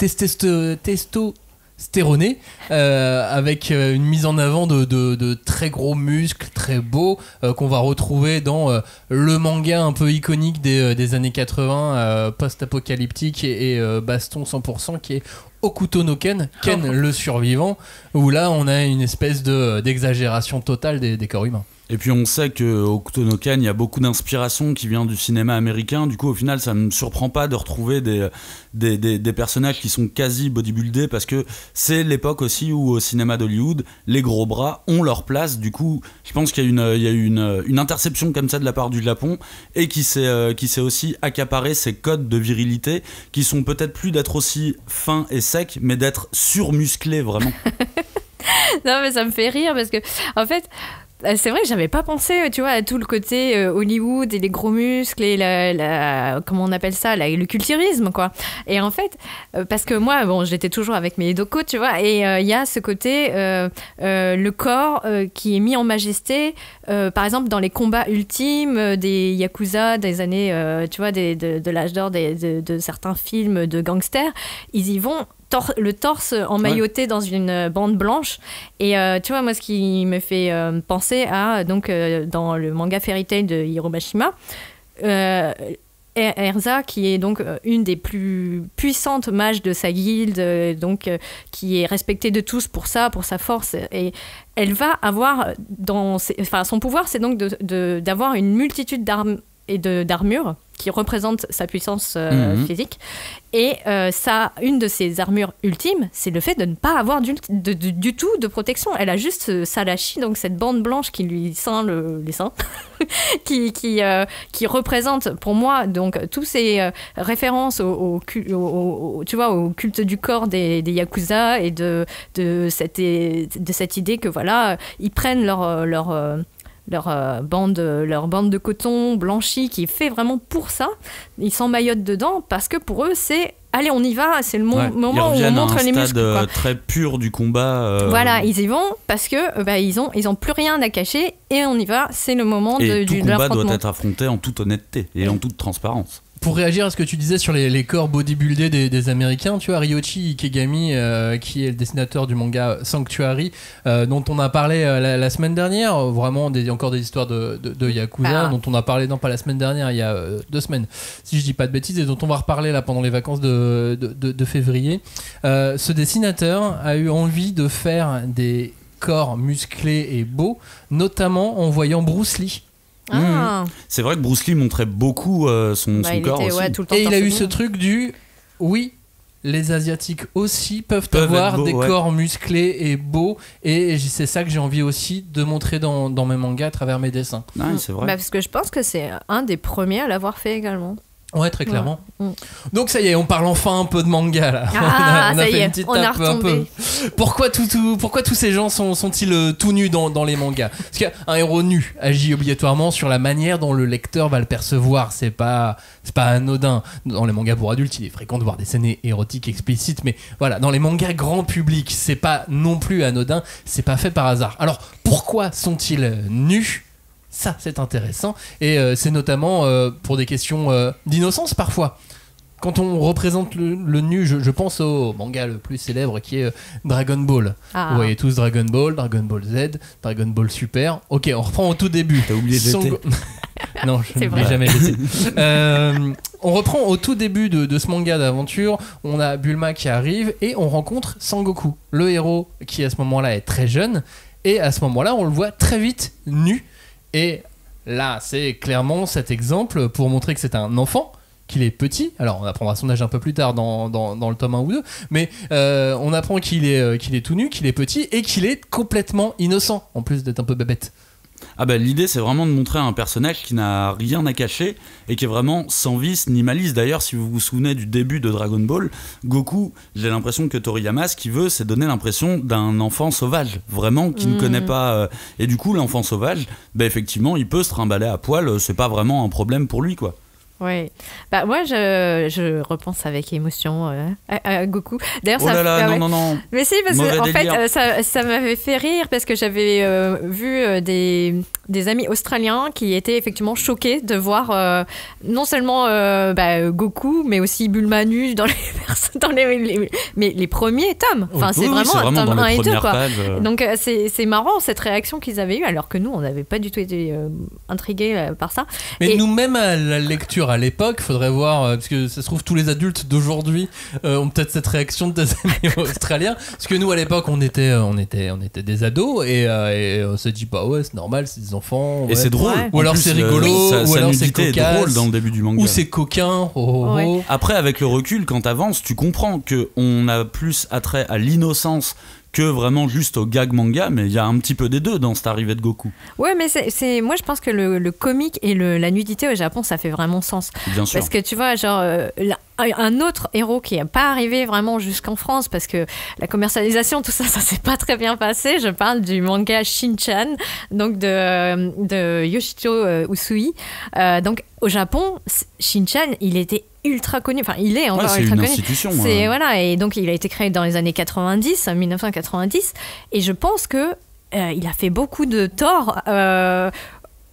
stéroné, avec une mise en avant de très gros muscles, très beaux, qu'on va retrouver dans le manga un peu iconique des années 80, post-apocalyptique et baston 100%, qui est Hokuto no Ken, Ken le survivant, où là on a une espèce d'exagération totale des corps humains. Et puis on sait qu'au Hokuto no Ken, il y a beaucoup d'inspiration qui vient du cinéma américain. Du coup, au final, ça ne me surprend pas de retrouver des personnages qui sont quasi bodybuildés, parce que c'est l'époque aussi où au cinéma d'Hollywood, les gros bras ont leur place. Du coup, je pense qu'il y a eu une interception comme ça de la part du Japon, et qui s'est aussi accaparé ces codes de virilité qui sont peut-être plus d'être aussi fins et secs, mais d'être surmusclés vraiment. Non, mais ça me fait rire parce que, en fait... C'est vrai que j'avais pas pensé, tu vois, à tout le côté Hollywood et les gros muscles et comment on appelle ça, le culturisme, quoi. Et en fait, parce que moi, bon, j'étais toujours avec mes Edoko, tu vois, et il y a ce côté, le corps qui est mis en majesté, par exemple, dans les combats ultimes des Yakuza des années, tu vois, de l'âge d'or de certains films de gangsters, ils y vont le torse emmailloté dans une bande blanche. Et tu vois, moi, ce qui me fait penser à, donc, dans le manga Fairy Tail de Hiro Mashima, Erza, qui est donc une des plus puissantes mages de sa guilde, donc, qui est respectée de tous pour ça, pour sa force. Et elle va avoir, son pouvoir, c'est donc d'avoir une multitude d'armes et d'armures qui représente sa puissance physique. Et une de ses armures ultimes, c'est le fait de ne pas avoir du tout de protection. Elle a juste Salashi, donc cette bande blanche qui lui ceint les seins, qui représente pour moi donc tous ces références au culte du corps des Yakuza, et de cette idée que voilà, ils prennent leur bande de coton blanchie qui est fait vraiment pour ça. Ils s'emmaillotent dedans parce que pour eux c'est allez, on y va, c'est le moment où on montre les muscles. Ils reviennent à un stade très pur du combat. Voilà, ils y vont parce que ils ont plus rien à cacher et on y va, c'est le moment de l'affrontement. Et tout combat doit être affronté en toute honnêteté et en toute transparence. Pour réagir à ce que tu disais sur les corps bodybuildés des Américains, tu vois, Ryoichi Ikegami, qui est le dessinateur du manga Sanctuary, dont on a parlé la semaine dernière, vraiment encore des histoires de Yakuza, dont on a parlé, non pas la semaine dernière, il y a 2 semaines, si je dis pas de bêtises, et dont on va reparler là pendant les vacances de février. Ce dessinateur a eu envie de faire des corps musclés et beaux, notamment en voyant Bruce Lee. C'est vrai que Bruce Lee montrait beaucoup son corps aussi. Ouais, tout le temps, et il a eu ce truc oui, les Asiatiques aussi peuvent avoir des corps musclés et beaux, et c'est ça que j'ai envie aussi de montrer dans mes mangas à travers mes dessins. C'est vrai. Parce que je pense que c'est un des premiers à l'avoir fait également. Ouais, très clairement. Donc ça y est, on parle enfin un peu de manga là. On a fait une petite tape un peu. Pourquoi tous ces gens sont-ils tout nus dans les mangas ? Parce qu'un héros nu agit obligatoirement sur la manière dont le lecteur va le percevoir. C'est pas anodin. Dans les mangas pour adultes, il est fréquent de voir des scènes érotiques explicites, mais voilà, dans les mangas grand public, c'est pas non plus anodin. C'est pas fait par hasard. Alors pourquoi sont-ils nus ? Ça, c'est intéressant. Et c'est notamment pour des questions d'innocence parfois. quand on représente le nu, je pense au manga le plus célèbre qui est Dragon Ball. Vous voyez tous Dragon Ball Z, Dragon Ball Super. Ok, on reprend au tout début. T'as oublié GT. Non, je ne l'ai jamais laissé. On reprend au tout début de ce manga d'aventure. On a Bulma qui arrive et on rencontre Sangoku, le héros qui à ce moment-là est très jeune. Et à ce moment-là, on le voit très vite nu. Et là, c'est clairement cet exemple pour montrer que c'est un enfant, qu'il est petit. Alors, on apprendra son âge un peu plus tard dans le tome 1 ou 2. Mais on apprend qu'il est tout nu, qu'il est petit et qu'il est complètement innocent, en plus d'être un peu bébête. Ah bah l'idée c'est vraiment de montrer un personnage qui n'a rien à cacher et qui est vraiment sans vice ni malice. D'ailleurs si vous vous souvenez du début de Dragon Ball, Goku, j'ai l'impression que Toriyama ce qu'il veut c'est donner l'impression d'un enfant sauvage, vraiment qui ne connaît pas et du coup l'enfant sauvage, bah effectivement il peut se trimballer à poil, c'est pas vraiment un problème pour lui quoi. Oui, bah moi je repense avec émotion à Goku. D'ailleurs, oh là là, non. Mais si, parce mauvais que en délire. fait, ça m'avait fait rire parce que j'avais vu des amis australiens qui étaient effectivement choqués de voir non seulement Goku, mais aussi Bulma nu dans les premiers tomes. Enfin, oui, c'est vraiment un tome 1 et 2 quoi. Pages, Donc c'est marrant cette réaction qu'ils avaient eue, alors que nous on n'avait pas du tout été intrigués par ça. Mais nous-mêmes à la lecture à l'époque, faudrait voir, parce que ça se trouve tous les adultes d'aujourd'hui ont peut-être cette réaction de tes amis australiens, parce que nous à l'époque on était des ados et on se dit bah ouais c'est normal, c'est des enfants. Et c'est drôle. Ou alors c'est rigolo, ou alors c'est cocasse. Est drôle dans le début du manga. Ou c'est coquin. Ouais. Après avec le recul, quand t'avances, tu comprends que on a plus attrait à l'innocence que vraiment juste au gag manga, mais il y a un petit peu des deux dans cette arrivée de Goku. Ouais, mais moi je pense que le comique et la nudité au Japon, ça fait vraiment sens. Bien sûr. Parce que tu vois, genre, un autre héros qui n'est pas arrivé vraiment jusqu'en France, parce que la commercialisation, tout ça, ça s'est pas très bien passé. Je parle du manga Shin-chan, donc de Yoshito Usui. Donc au Japon, Shin-chan, il était ultra connu, enfin il est encore ultra connu. C'est une institution. Voilà, et donc il a été créé dans les années 1990, et je pense que il a fait beaucoup de tort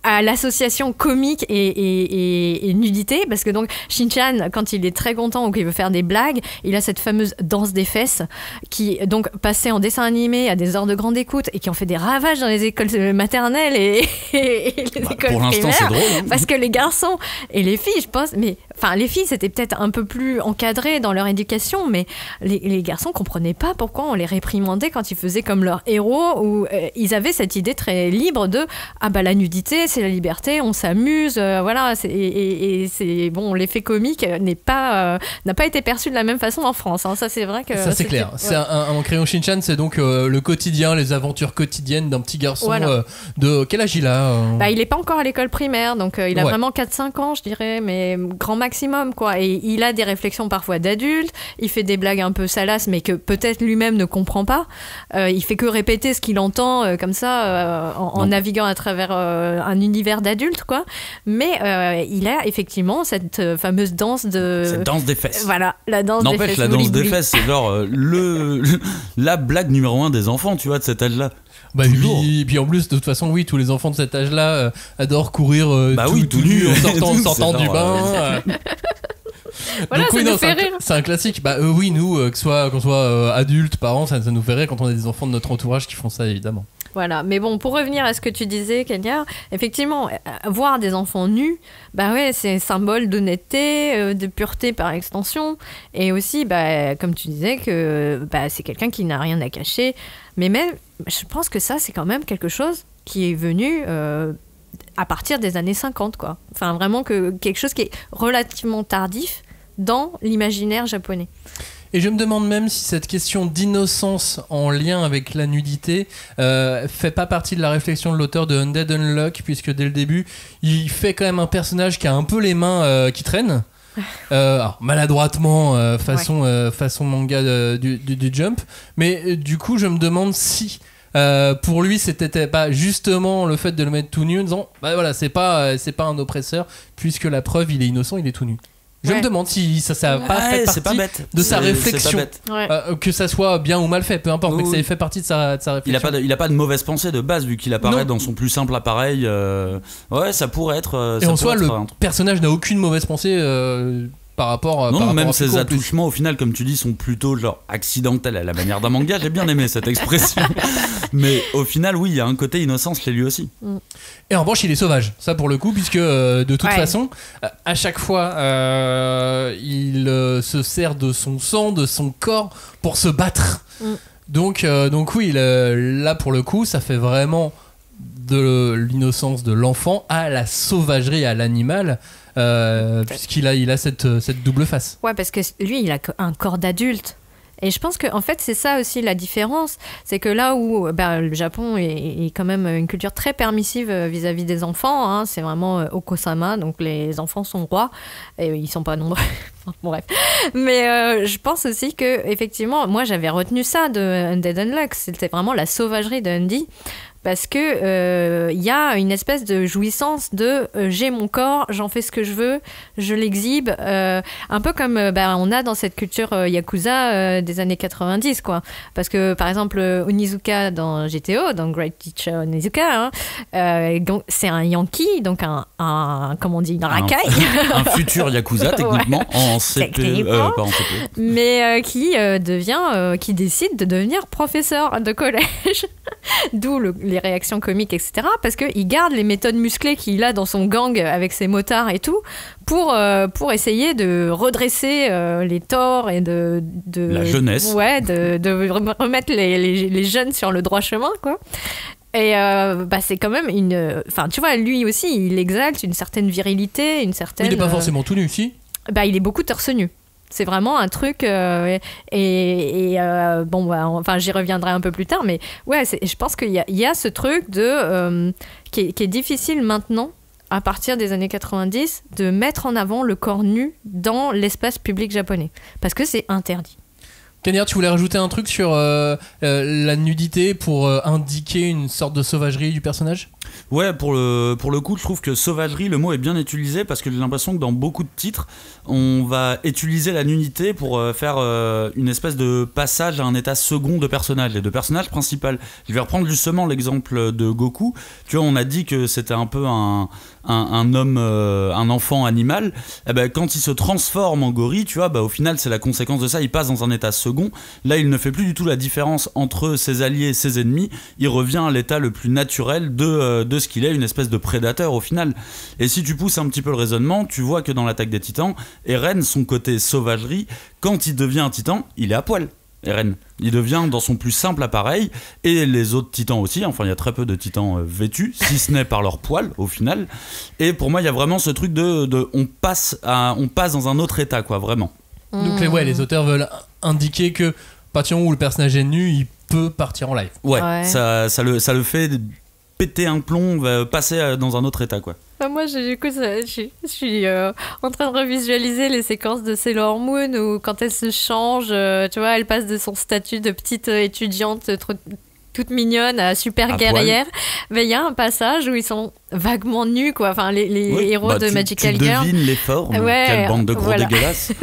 à l'association comique et nudité, parce que donc Shin-chan, quand il est très content ou qu'il veut faire des blagues, il a cette fameuse danse des fesses qui donc passait en dessin animé à des heures de grande écoute et qui ont fait des ravages dans les écoles maternelles et les écoles pour l'instant, primaires, c'est drôle, hein. parce que les garçons et les filles, je pense, mais enfin les filles c'était peut-être un peu plus encadré dans leur éducation, mais les garçons comprenaient pas pourquoi on les réprimandait quand ils faisaient comme leur héros, ou ils avaient cette idée très libre de ah bah la nudité c'est la liberté, on s'amuse, voilà, c'est bon, l'effet comique n'a pas été perçu de la même façon en France, hein. Ça c'est vrai que ça c'est clair. Ouais. C'est un crayon Shin-chan, c'est donc le quotidien, les aventures quotidiennes d'un petit garçon. Voilà. De quel âge il a Bah, il est pas encore à l'école primaire, donc il a vraiment 4-5 ans je dirais, mais grand maximum quoi, et il a des réflexions parfois d'adulte, il fait des blagues un peu salaces mais que peut-être lui-même ne comprend pas, il fait que répéter ce qu'il entend comme ça en naviguant à travers un univers d'adulte quoi, mais il a effectivement cette fameuse danse cette danse des fesses. Voilà, la danse des fesses. N'empêche, la danse des fesses, c'est genre la blague numéro 1 des enfants, tu vois, de cet âge-là. Bah, et puis en plus, de toute façon, oui, tous les enfants de cet âge-là adorent courir tout nus en sortant du bain. Voilà, donc, ça nous fait rire. C'est un classique. Bah oui, nous, qu'on soit adultes, parents, ça nous fait rire quand on a des enfants de notre entourage qui font ça, évidemment. Voilà, mais bon, pour revenir à ce que tu disais, Kenya, effectivement, voir des enfants nus, bah ouais, c'est un symbole d'honnêteté, de pureté par extension, et aussi, bah, comme tu disais, que bah, c'est quelqu'un qui n'a rien à cacher, mais même, je pense que ça, c'est quand même quelque chose qui est venu à partir des années 50, quoi. Enfin, vraiment quelque chose qui est relativement tardif dans l'imaginaire japonais. Et je me demande même si cette question d'innocence en lien avec la nudité fait pas partie de la réflexion de l'auteur de Undead Unluck, puisque dès le début, il fait quand même un personnage qui a un peu les mains qui traînent. Alors, maladroitement, façon manga du Jump. Mais du coup, je me demande si... pour lui c'était pas justement le fait de le mettre tout nu en disant bah voilà, c'est pas un oppresseur, puisque la preuve il est innocent, il est tout nu. Je me demande si ça n'a pas fait partie de sa réflexion, que ça soit bien ou mal fait, peu importe, mais que ça ait fait partie de sa réflexion. Il a pas de mauvaise pensée de base vu qu'il apparaît dans son plus simple appareil. Ouais, ça pourrait être. Et en soi, le personnage n'a aucune mauvaise pensée. par rapport non, par rapport même à ces Pico, en plus. attouchements au final, comme tu dis, sont plutôt genre accidentels à la manière d'un manga. J'ai bien aimé cette expression. Mais au final, oui, il y a un côté innocence chez lui aussi. Et en revanche, il est sauvage, ça pour le coup, puisque de toute Ouais. façon, à chaque fois, il se sert de son sang, de son corps pour se battre. Donc oui, là pour le coup, ça fait vraiment de l'innocence de l'enfant à la sauvagerie, à l'animal, puisqu'il a cette double face. Ouais, parce que lui, il a un corps d'adulte. Et je pense que en fait c'est ça aussi la différence, c'est que là où le Japon est quand même une culture très permissive vis-à-vis des enfants, hein, c'est vraiment Okosama, donc les enfants sont rois et ils sont pas nombreux. Bon, bref. Mais je pense aussi que effectivement, moi j'avais retenu ça de Undead Unluck, c'était vraiment la sauvagerie de Undy. Parce que y a une espèce de jouissance de j'ai mon corps, j'en fais ce que je veux, je l'exhibe, un peu comme on a dans cette culture yakuza des années 90 quoi. Parce que par exemple Onizuka dans GTO, dans Great Teacher Onizuka, donc c'est un yankee, donc un comment on dit, une racaille, Un futur yakuza techniquement en CP, Techniquement. pas en CP. mais qui décide de devenir professeur de collège. D'où les réactions comiques, etc. Parce qu'il garde les méthodes musclées qu'il a dans son gang avec ses motards et tout pour essayer de redresser les torts et de La jeunesse. Ouais, de remettre les jeunes sur le droit chemin, quoi. Et c'est quand même une... Enfin, tu vois, lui aussi, il exalte une certaine virilité, une certaine... Il n'est pas forcément tout nu, si. Il est beaucoup torse nu. C'est vraiment un truc enfin j'y reviendrai un peu plus tard, mais ouais, je pense qu'il y a ce truc de qui est difficile maintenant à partir des années 90 de mettre en avant le corps nu dans l'espace public japonais parce que c'est interdit. Cagnard, tu voulais rajouter un truc sur la nudité pour indiquer une sorte de sauvagerie du personnage ? Ouais, pour le coup, je trouve que sauvagerie, le mot est bien utilisé parce que j'ai l'impression que dans beaucoup de titres, on va utiliser la nudité pour faire une espèce de passage à un état second de personnage et de personnage principal. Je vais reprendre justement l'exemple de Goku. Tu vois, on a dit que c'était un peu un homme, un enfant animal. Eh ben, quand il se transforme en gorille, tu vois, au final, c'est la conséquence de ça. Il passe dans un état second. Là, il ne fait plus du tout la différence entre ses alliés et ses ennemis. Il revient à l'état le plus naturel de ce qu'il est, une espèce de prédateur au final. Et si tu pousses un petit peu le raisonnement, tu vois que dans l'Attaque des Titans, Eren, son côté sauvagerie, quand il devient un titan, il est à poil. Eren, il devient dans son plus simple appareil, et les autres titans aussi. Enfin, il y a très peu de titans vêtus, si ce n'est par leur poil au final. Et pour moi, il y a vraiment ce truc on passe dans un autre état, quoi, vraiment. Donc les auteurs veulent indiquer que à partir du moment où le personnage est nu, il peut partir en live. Ouais. Ça le fait péter un plomb, passer dans un autre état, quoi. Moi, je suis en train de revisualiser les séquences de Sailor Moon où quand elle se change, tu vois, elle passe de son statut de petite étudiante toute mignonne à super guerrière. Mais il y a un passage où ils sont vaguement nus, quoi. Enfin, les héros de Magical Girl. Tu devines les formes. Quelle bande de gros dégueulasses.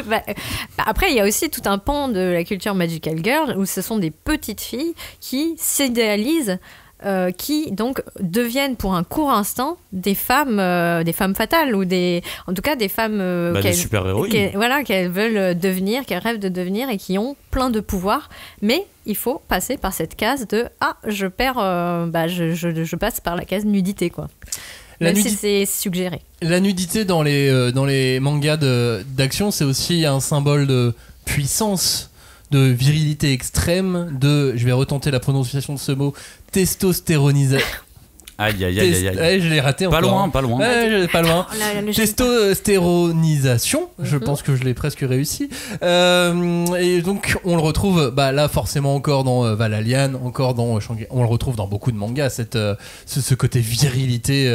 Après, il y a aussi tout un pan de la culture Magical Girl où ce sont des petites filles qui s'idéalisent. Qui donc deviennent pour un court instant des femmes fatales ou en tout cas des femmes des super-héroïnes. Qu'elles veulent devenir, qu'elles rêvent de devenir et qui ont plein de pouvoirs, mais il faut passer par cette case de je perds, je passe par la case nudité, quoi. Même si c'est suggéré. La nudité dans les mangas d'action, c'est aussi un symbole de puissance, de virilité extrême, je vais retenter la prononciation de ce mot, testostéronisation. Aïe. Je l'ai raté pas encore. Loin, pas loin. Pas loin. Testostéronisation, je pense que je l'ai presque réussi. Et donc on le retrouve là forcément encore dans Valalian, encore dans Shanghai. On le retrouve dans beaucoup de mangas, ce côté virilité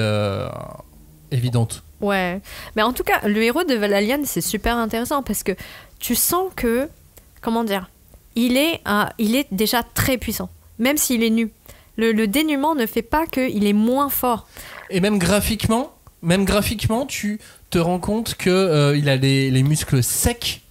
évidente. Ouais, mais en tout cas, le héros de Valalian, c'est super intéressant parce que tu sens que, comment dire, il est déjà très puissant, même s'il est nu. Le dénuement ne fait pas qu'il est moins fort. Et même graphiquement, tu te rends compte que il a les muscles secs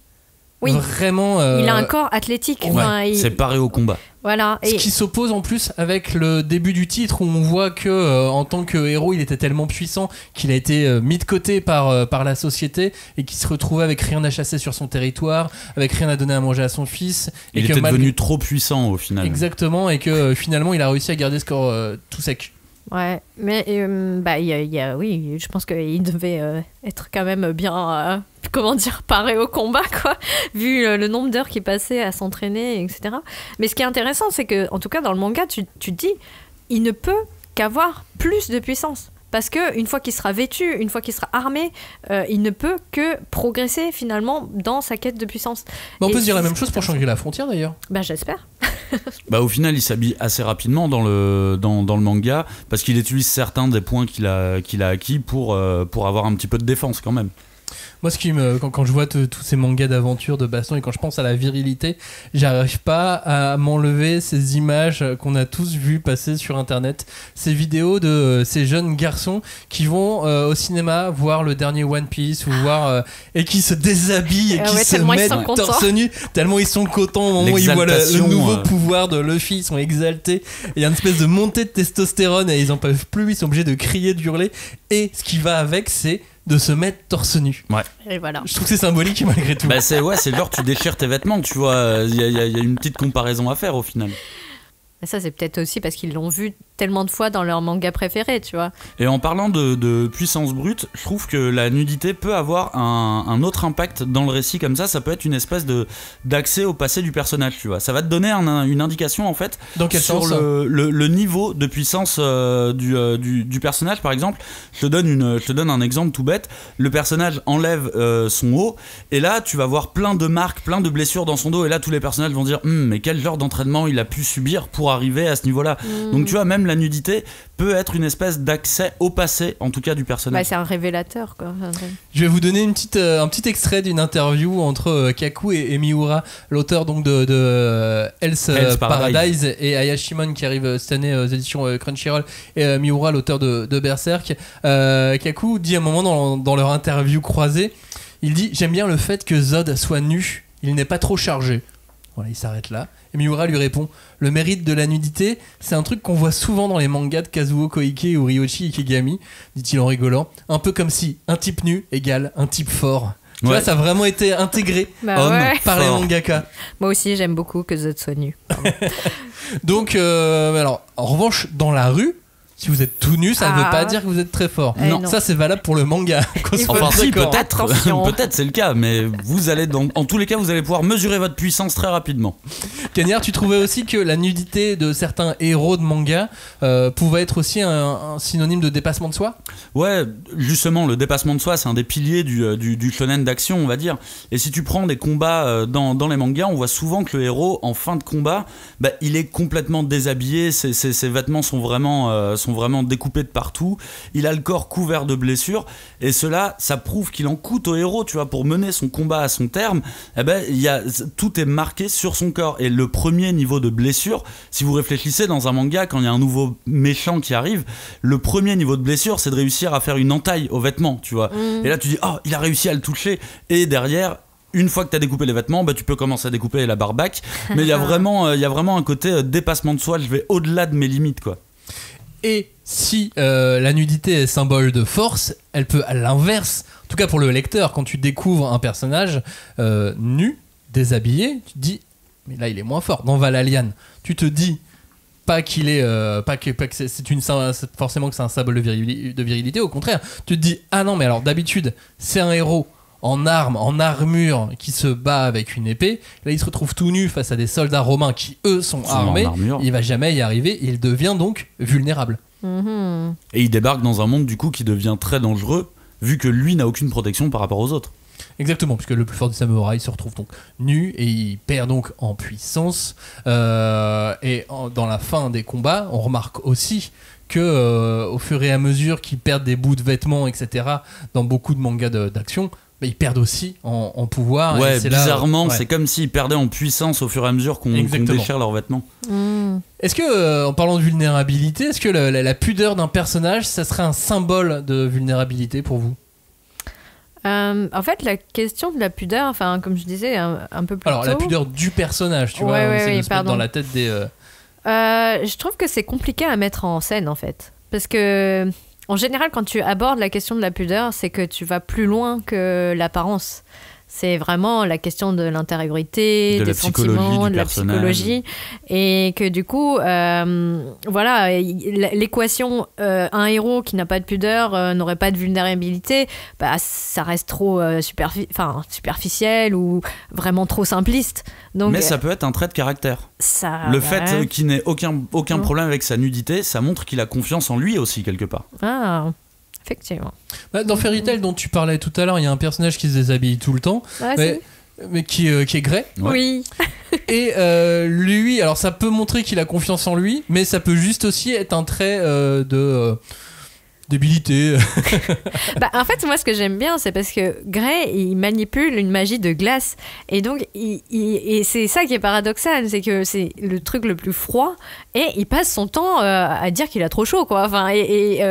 Oui. Vraiment. Il a un corps athlétique. Ouais. C'est paré au combat. Voilà. Ce qui s'oppose en plus avec le début du titre où on voit que en tant que héros il était tellement puissant qu'il a été mis de côté par la société et qu'il se retrouvait avec rien à chasser sur son territoire, avec rien à donner à manger à son fils. Il était devenu trop puissant au final. Exactement, et que finalement il a réussi à garder ce corps tout sec. Ouais, mais oui, je pense qu'il devait être quand même bien, paré au combat, quoi, vu le nombre d'heures qu'il passait à s'entraîner, etc. Mais ce qui est intéressant, c'est que, en tout cas, dans le manga, tu te dis, il ne peut qu'avoir plus de puissance. Parce qu'une fois qu'il sera vêtu, une fois qu'il sera armé, il ne peut que progresser finalement dans sa quête de puissance. On peut se dire la même chose pour changer la frontière d'ailleurs. J'espère. Au final, il s'habille assez rapidement dans le manga parce qu'il utilise certains des points qu'il a acquis pour avoir un petit peu de défense quand même. Moi, quand je vois tous ces mangas d'aventure, de baston, et quand je pense à la virilité, j'arrive pas à m'enlever ces images qu'on a tous vues passer sur internet, ces vidéos de ces jeunes garçons qui vont au cinéma voir le dernier One Piece ou voir et qui se déshabillent et qui se mettent torse nu tellement ils sont contents au moment où ils voient le nouveau pouvoir de Luffy. Ils sont exaltés, il y a une espèce de montée de testostérone et ils en peuvent plus, ils sont obligés de crier, d'hurler, et ce qui va avec, c'est de se mettre torse nu. Ouais. Et voilà. Je trouve que c'est symbolique malgré tout. C'est genre tu déchires tes vêtements, tu vois. Il y a une petite comparaison à faire au final. Et ça, c'est peut-être aussi parce qu'ils l'ont vu tellement de fois dans leur manga préféré, tu vois. Et en parlant de puissance brute, je trouve que la nudité peut avoir un autre impact dans le récit comme ça. Ça peut être une espèce d'accès au passé du personnage, tu vois. Ça va te donner une indication en fait dans quel sur sens le niveau de puissance du personnage. Par exemple, je te donne un exemple tout bête. Le personnage enlève son haut et là tu vas voir plein de marques, plein de blessures dans son dos, et là tous les personnages vont dire mais quel genre d'entraînement il a pu subir pour arriver à ce niveau-là. Donc tu vois, même la nudité peut être une espèce d'accès au passé, en tout cas du personnage. C'est un révélateur, quoi. Je vais vous donner un petit extrait d'une interview entre Kaku et Miura, l'auteur donc de Hell's Paradise, et Ayashimon qui arrive cette année aux éditions Crunchyroll, et Miura, l'auteur de Berserk. Kaku dit à un moment dans leur interview croisée, il dit « J'aime bien le fait que Zod soit nu, il n'est pas trop chargé ». Voilà, il s'arrête là. Et Miura lui répond « Le mérite de la nudité, c'est un truc qu'on voit souvent dans les mangas de Kazuo Koike ou Ryoshi Ikegami, dit-il en rigolant. Un peu comme si un type nu égale un type fort. » Tu vois, ça a vraiment été intégré par les mangaka. Moi aussi, j'aime beaucoup que Zod soit nu. Donc, alors, en revanche, dans la rue, si vous êtes tout nu, ça ne veut pas dire que vous êtes très fort. Non, ça c'est valable pour le manga. Enfin si, peut-être c'est le cas, mais vous allez en tous les cas, vous allez pouvoir mesurer votre puissance très rapidement. Cagnard, tu trouvais aussi que la nudité de certains héros de manga pouvait être aussi un synonyme de dépassement de soi ? Ouais, justement, le dépassement de soi, c'est un des piliers du shonen d'action, on va dire. Et si tu prends des combats dans les mangas, on voit souvent que le héros, en fin de combat, il est complètement déshabillé, ses vêtements sont vraiment découpés de partout, il a le corps couvert de blessures, et cela, ça prouve qu'il en coûte au héros, tu vois, pour mener son combat à son terme. Tout est marqué sur son corps, et le premier niveau de blessure, si vous réfléchissez dans un manga, quand il y a un nouveau méchant qui arrive, le premier niveau de blessure, c'est de réussir à faire une entaille aux vêtements, tu vois. Et là tu dis il a réussi à le toucher, et derrière, une fois que tu as découpé les vêtements, tu peux commencer à découper la barbaque. Mais il y a vraiment un côté dépassement de soi, je vais au-delà de mes limites, quoi. Et si la nudité est symbole de force, elle peut à l'inverse, en tout cas pour le lecteur, quand tu découvres un personnage nu, déshabillé, tu te dis mais là il est moins fort. Dans Valalian, tu te dis pas qu'il est forcément que c'est un symbole de virilité, au contraire, tu te dis ah non mais alors d'habitude c'est un héros en armes, en armure, qui se bat avec une épée. Là, il se retrouve tout nu face à des soldats romains qui, eux, sont armés. Il va jamais y arriver. Il devient donc vulnérable. Et il débarque dans un monde, du coup, qui devient très dangereux, vu que lui n'a aucune protection par rapport aux autres. Exactement, puisque le plus fort des samouraïs se retrouve donc nu et il perd donc en puissance. Dans la fin des combats, on remarque aussi que au fur et à mesure qu'ils perdent des bouts de vêtements, etc., dans beaucoup de mangas d'action, ils perdent aussi en pouvoir. Ouais, et c'est bizarrement, là, c'est comme s'ils perdaient en puissance au fur et à mesure qu'on déchire leurs vêtements. Est-ce que, en parlant de vulnérabilité, est-ce que la pudeur d'un personnage, ça serait un symbole de vulnérabilité pour vous ? En fait, la question de la pudeur, enfin, comme je disais un peu plus Alors, tôt... la pudeur du personnage, tu vois, Ouais, on ouais, essaie oui, de se mettre dans la tête des... je trouve que c'est compliqué à mettre en scène, en fait. Parce que, en général, quand tu abordes la question de la pudeur, c'est que tu vas plus loin que l'apparence. C'est vraiment la question de l'intériorité, des sentiments, de la psychologie. Et que du coup, voilà, l'équation un héros qui n'a pas de pudeur n'aurait pas de vulnérabilité, bah, ça reste trop superficiel ou vraiment trop simpliste. Donc, mais ça peut être un trait de caractère. Le fait qu'il n'ait aucun problème avec sa nudité, ça montre qu'il a confiance en lui aussi, quelque part. Ah, effectivement. Dans Fairy Tail dont tu parlais tout à l'heure, il y a un personnage qui se déshabille tout le temps, mais qui est Gray. Oui. Et lui, alors ça peut montrer qu'il a confiance en lui, mais ça peut juste aussi être un trait de débilité. Bah, en fait, moi, ce que j'aime bien, c'est parce que Gray, il manipule une magie de glace. Et donc, et c'est ça qui est paradoxal, c'est que c'est le truc le plus froid et il passe son temps à dire qu'il a trop chaud, quoi. Enfin, et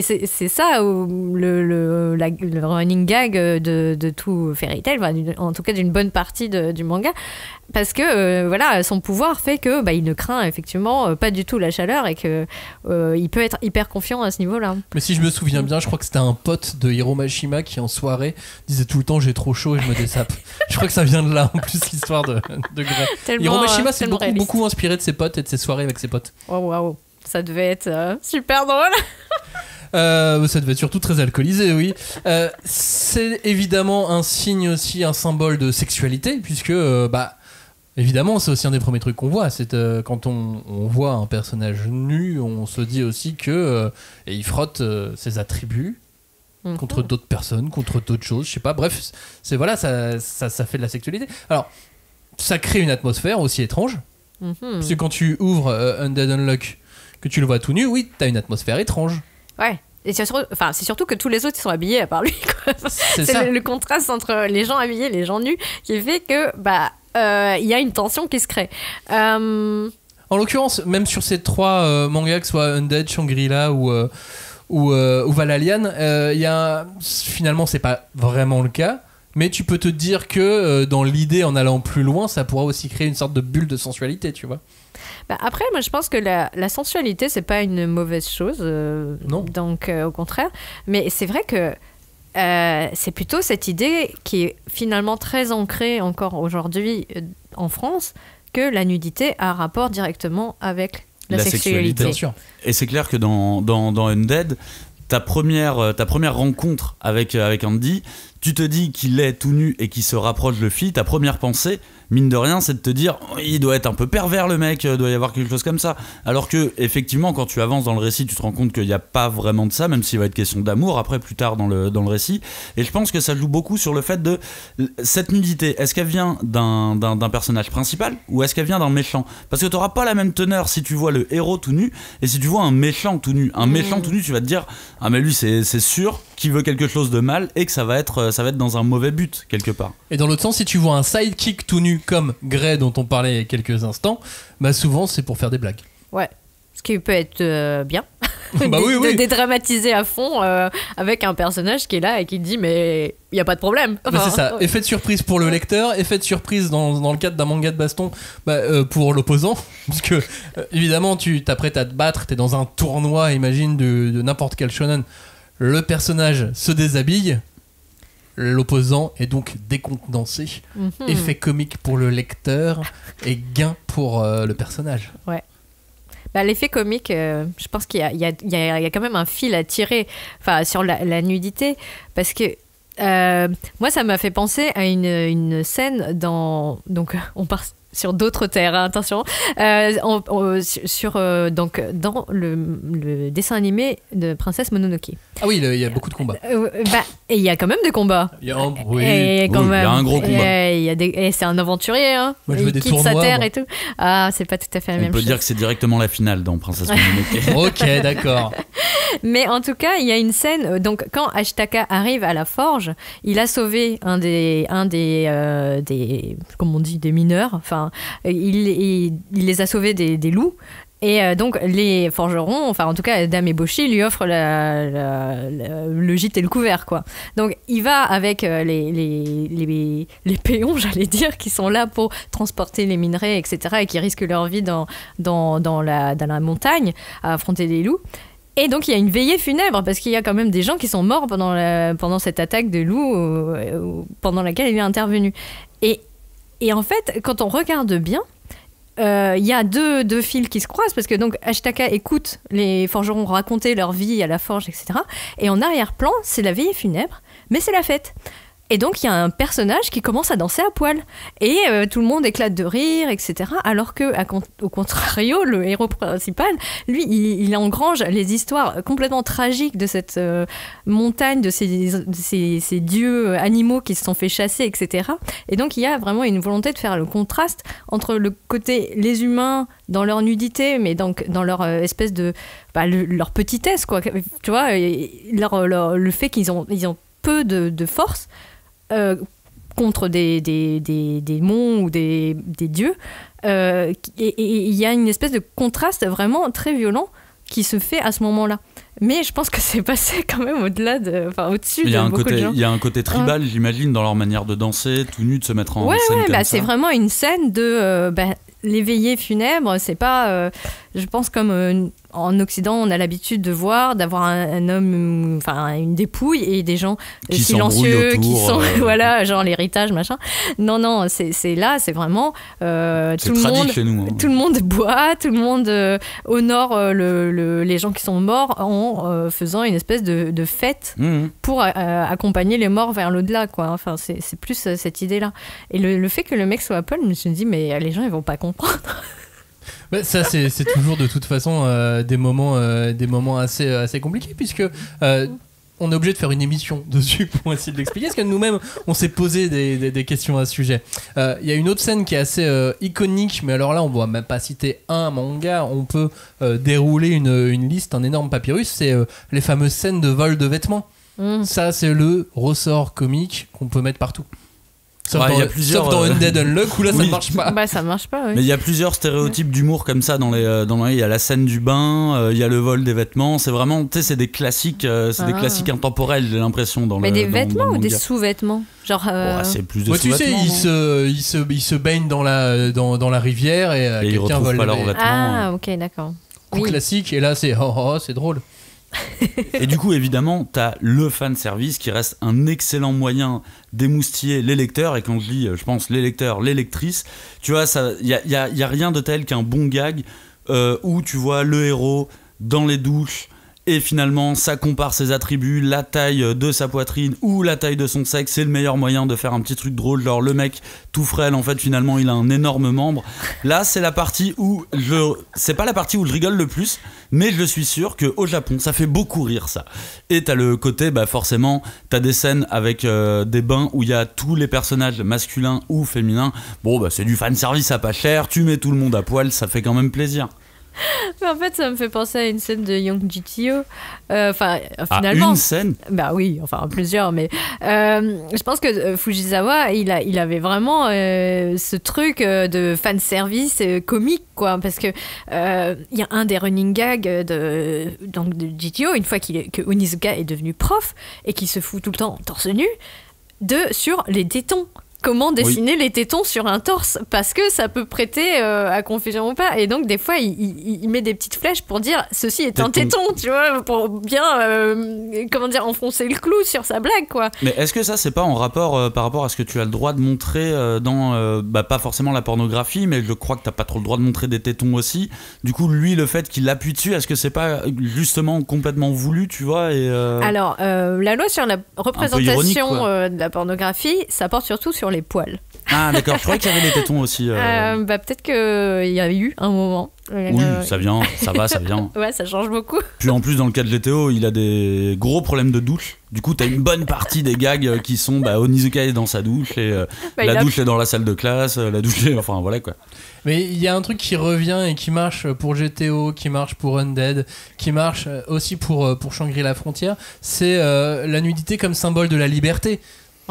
c'est ça où le running gag de tout Fairy Tail, en tout cas d'une bonne partie du manga. Parce que voilà, son pouvoir fait que il ne craint effectivement pas du tout la chaleur et que il peut être hyper confiant à ce niveau-là. Mais si je me souviens bien, je crois que c'était un pote de Hiro Mashima qui en soirée disait tout le temps j'ai trop chaud et je me dessape. Je crois que ça vient de là en plus l'histoire de Gray. Hiro Mashima s'est beaucoup inspiré de ses potes et de ses soirées avec ses potes. Waouh, ça devait être super drôle. Ça devait être surtout très alcoolisé, oui. C'est évidemment un signe aussi, un symbole de sexualité puisque évidemment, c'est aussi un des premiers trucs qu'on voit. C'est quand on voit un personnage nu, on se dit aussi que et il frotte ses attributs contre d'autres personnes, contre d'autres choses. Je sais pas. Bref, c'est voilà, ça fait de la sexualité. Alors, ça crée une atmosphère aussi étrange. Parce que quand tu ouvres Undead Unluck, que tu le vois tout nu, oui, t'as une atmosphère étrange. Ouais. Et c'est surtout que tous les autres ils sont habillés à part lui, quoi. C'est le contraste entre les gens habillés et les gens nus qui fait que il y a une tension qui se crée. En l'occurrence, même sur ces trois mangas, que ce soit Undead, Shangri-La ou Valalian, finalement c'est pas vraiment le cas. Mais tu peux te dire que dans l'idée, en allant plus loin, ça pourra aussi créer une sorte de bulle de sensualité, tu vois. Après, moi je pense que la sensualité c'est pas une mauvaise chose. Non. Donc au contraire. Mais c'est vrai que c'est plutôt cette idée qui est finalement très ancrée encore aujourd'hui en France, que la nudité a rapport directement avec la sexualité. Bien sûr. Et c'est clair que dans Undead, ta première rencontre avec Andy, tu te dis qu'il est tout nu et qu'il se rapproche de Luffy, ta première pensée, mine de rien, c'est de te dire il doit être un peu pervers le mec, doit y avoir quelque chose comme ça. Alors que effectivement, quand tu avances dans le récit, tu te rends compte qu'il n'y a pas vraiment de ça, même s'il va être question d'amour après plus tard dans le récit. Et je pense que ça joue beaucoup sur le fait de cette nudité. Est-ce qu'elle vient d'un personnage principal ou est-ce qu'elle vient d'un méchant? Parce que tu n'auras pas la même teneur si tu vois le héros tout nu et si tu vois un méchant tout nu. Un méchant tout nu, tu vas te dire ah mais lui c'est sûr qu'il veut quelque chose de mal et que ça va être dans un mauvais but quelque part. Et dans l'autre sens, si tu vois un sidekick tout nu comme Gray dont on parlait il y a quelques instants, souvent c'est pour faire des blagues. Ouais, ce qui peut être bien. Oui. Dédramatiser à fond avec un personnage qui est là et qui dit mais il n'y a pas de problème. C'est ça, effet de surprise pour le lecteur, effet de surprise dans le cadre d'un manga de baston pour l'opposant, parce que évidemment tu t'apprêtes à te battre, t'es dans un tournoi, imagine de n'importe quel shonen, le personnage se déshabille, l'opposant est donc décontenancé. Effet comique pour le lecteur et gain pour le personnage. Ouais. L'effet comique, je pense qu'il y a quand même un fil à tirer sur la nudité, parce que moi ça m'a fait penser à une scène dans... Donc on part sur d'autres terres, hein, attention, donc dans le dessin animé de Princesse Mononoke. Ah oui, il y a beaucoup de combats. Et il y a quand même des combats. Il y a un gros combat. Et c'est un aventurier, hein. Moi, je veux il quitte sa terre et tout. Ah, c'est pas tout à fait la même chose. On peut dire que c'est directement la finale dans Princesse Mononoke. Ok, d'accord. Mais en tout cas, il y a une scène, donc quand Ashitaka arrive à la forge, il a sauvé un des comment on dit, des mineurs, enfin il les a sauvés des loups, Et donc les forgerons, enfin en tout cas Dame Eboshi lui offre le gîte et le couvert, quoi. Donc il va avec les péons, j'allais dire, qui sont là pour transporter les minerais, etc., et qui risquent leur vie dans la montagne à affronter les loups. Et donc il y a une veillée funèbre parce qu'il y a quand même des gens qui sont morts pendant cette attaque de loups pendant laquelle il est intervenu. Et en fait, quand on regarde bien, il y a deux fils qui se croisent parce que donc Ashitaka écoute les forgerons raconter leur vie à la forge, etc. Et en arrière-plan, c'est la veillée funèbre, mais c'est la fête. Et donc il y a un personnage qui commence à danser à poil et tout le monde éclate de rire, etc. Alors que au contrario, le héros principal, lui, il engrange les histoires complètement tragiques de cette montagne, de ces dieux animaux qui se sont fait chasser, etc. Et donc il y a vraiment une volonté de faire le contraste entre le côté les humains dans leur nudité, mais donc dans leur espèce de leur petitesse, quoi. Tu vois, le fait qu'ils ont peu de force. Contre des démons ou des dieux, et il y a une espèce de contraste vraiment très violent qui se fait à ce moment-là. Mais je pense que c'est passé quand même au-dessus de beaucoup de gens. Il y a un côté tribal, j'imagine, dans leur manière de danser, tout nu, de se mettre en scène comme ça. C'est vraiment une scène de les veillées funèbres. C'est pas, je pense, comme en Occident, on a l'habitude de voir, d'avoir un homme, enfin une dépouille et des gens silencieux autour, qui sont, voilà, genre l'héritage, machin. Non, c'est là, c'est vraiment tout le monde. Chez nous, hein. Tout le monde boit, tout le monde honore les gens qui sont morts en faisant une espèce de fête pour accompagner les morts vers l'au-delà, quoi. Enfin, c'est plus cette idée-là. Et le fait que le mec soit Paul, je me suis dit, mais les gens ils vont pas comprendre. Bah, ça c'est toujours de toute façon des moments assez compliqués puisque on est obligé de faire une émission dessus pour essayer de l'expliquer parce que nous-mêmes on s'est posé des questions à ce sujet. Il y a une autre scène qui est assez iconique, mais alors là on ne va même pas citer un manga, on peut dérouler une liste, un énorme papyrus, c'est les fameuses scènes de vol de vêtements. Ça c'est le ressort comique qu'on peut mettre partout. Sauf dans Undead Unluck où là ça ne marche pas. Bah ça marche pas, oui. Mais il y a plusieurs stéréotypes d'humour comme ça dans il y a la scène du bain, il y a le vol des vêtements, c'est vraiment, tu sais, c'est des classiques, des classiques intemporels, j'ai l'impression dans. Mais des dans vêtements le ou des manga. Sous-vêtements, genre. C'est plus de tu sais, il se baigne dans la rivière et quelqu'un vole pas leurs vêtements. Ah ok, d'accord. Coup classique, et là c'est c'est drôle. Et du coup, évidemment, t'as le fan service qui reste un excellent moyen d'émoustiller les lecteurs. Et quand je dis, je pense, les lecteurs, les lectrices, tu vois, il y a rien de tel qu'un bon gag où tu vois le héros dans les douches. Et finalement, ça compare ses attributs, la taille de sa poitrine ou la taille de son sexe. C'est le meilleur moyen de faire un petit truc drôle. Genre, le mec tout frêle, en fait, finalement, il a un énorme membre. Là, c'est la partie où c'est pas la partie où je rigole le plus, mais je suis sûr qu'au Japon, ça fait beaucoup rire, ça. Et t'as le côté, forcément, t'as des scènes avec des bains où il y a tous les personnages masculins ou féminins. Bon, c'est du fan service à pas cher. Tu mets tout le monde à poil, ça fait quand même plaisir. Mais en fait, ça me fait penser à une scène de Young GTO. Finalement. Une scène ? Bah oui, enfin plusieurs, mais je pense que Fujisawa, il avait vraiment ce truc de fan service comique, quoi, parce que il y a un des running gags de GTO, une fois que Onizuka est devenu prof et qu'il se fout tout le temps torse nu sur les tétons. Comment dessiner les tétons sur un torse, parce que ça peut prêter à confusion ou pas. Et donc des fois il met des petites flèches pour dire ceci est un téton, tu vois, pour bien enfoncer le clou sur sa blague, quoi. Mais est-ce que ça c'est pas en rapport par rapport à ce que tu as le droit de montrer dans pas forcément la pornographie, mais je crois que t'as pas trop le droit de montrer des tétons aussi. Du coup lui, le fait qu'il appuie dessus, est-ce que c'est pas justement complètement voulu, tu vois, et Alors la loi sur la représentation ironique, de la pornographie, ça porte surtout sur les poils. Ah d'accord, je croyais qu'il y avait des tétons aussi. Peut-être qu'il y a eu un moment. Oui, ça vient, ça vient. Ouais, ça change beaucoup. Puis en plus, dans le cas de GTO, il a des gros problèmes de douche. Du coup, t'as une bonne partie des gags qui sont Onizuka est dans sa douche, et la douche est dans la salle de classe, la douche est... Enfin, voilà, quoi. Mais il y a un truc qui revient et qui marche pour GTO, qui marche pour Undead, qui marche aussi pour Shangri-La Frontière, c'est la nudité comme symbole de la liberté.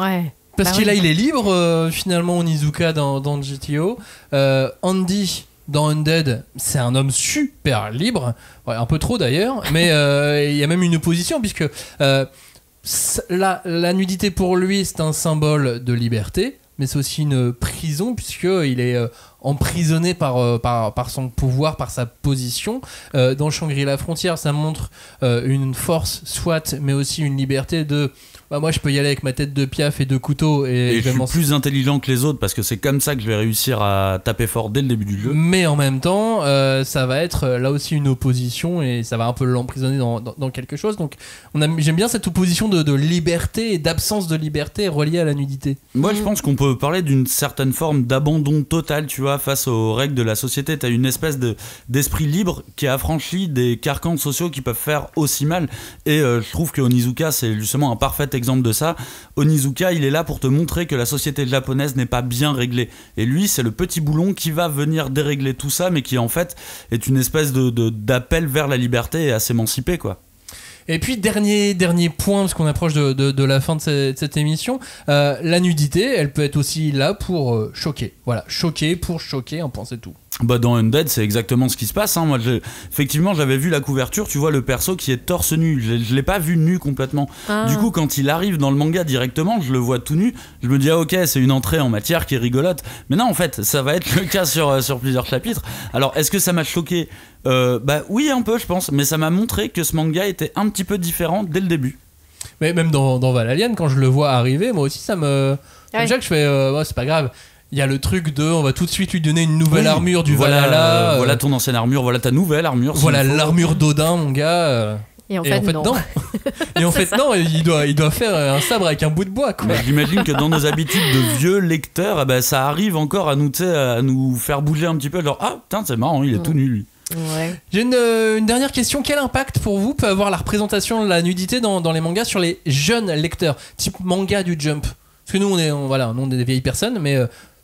Ouais. Parce que là, il est libre, finalement, Onizuka dans GTO. Andy, dans Undead, c'est un homme super libre, ouais, un peu trop d'ailleurs, mais il y a même une opposition puisque la nudité pour lui c'est un symbole de liberté, mais c'est aussi une prison puisqu'il est emprisonné par son pouvoir, par sa position. Dans Shangri-La Frontière, ça montre une force soit, mais aussi une liberté de... moi je peux y aller avec ma tête de piaf et de couteau et je suis plus intelligent que les autres parce que c'est comme ça que je vais réussir à taper fort dès le début du jeu. Mais en même temps ça va être là aussi une opposition et ça va un peu l'emprisonner dans quelque chose. Donc j'aime bien cette opposition de liberté et d'absence de liberté reliée à la nudité. Moi je pense qu'on peut parler d'une certaine forme d'abandon total, tu vois, face aux règles de la société. T'as une espèce d'esprit libre qui est affranchi des carcans sociaux qui peuvent faire aussi mal, et je trouve que Onizuka c'est justement un parfait exemple de ça. Onizuka, il est là pour te montrer que la société japonaise n'est pas bien réglée. Et lui, c'est le petit boulon qui va venir dérégler tout ça, mais qui en fait est une espèce d'appel vers la liberté et à s'émanciper, quoi. Et puis dernier point, parce qu'on approche de la fin de cette émission, la nudité, elle peut être aussi là pour choquer. Voilà, choquer pour choquer, un point c'est tout. Dans Undead, c'est exactement ce qui se passe, hein. Moi, effectivement, j'avais vu la couverture, tu vois le perso qui est torse nu. Je l'ai pas vu nu complètement. Du coup, quand il arrive dans le manga directement, je le vois tout nu. Je me dis, ok, c'est une entrée en matière qui est rigolote. Mais non, en fait, ça va être le cas sur plusieurs chapitres. Alors, est-ce que ça m'a choqué ? Oui, un peu, je pense. Mais ça m'a montré que ce manga était un petit peu différent dès le début. Mais même dans Valhalla, quand je le vois arriver, moi aussi, ça me... Déjà que je fais, c'est pas grave. Il y a le truc de, on va tout de suite lui donner une nouvelle armure du Valhalla. Voilà ton ancienne armure, voilà ta nouvelle armure. Voilà l'armure d'Odin, mon gars. Et en fait, non. Et en fait, non, il doit faire un sabre avec un bout de bois, quoi. J'imagine que dans nos habitudes de vieux lecteurs, ça arrive encore à nous faire bouger un petit peu. Genre, putain, c'est marrant, il est tout nu, lui. Ouais. J'ai une dernière question. Quel impact pour vous peut avoir la représentation de la nudité dans les mangas sur les jeunes lecteurs, type manga du Jump? Parce que nous, on est des vieilles personnes, mais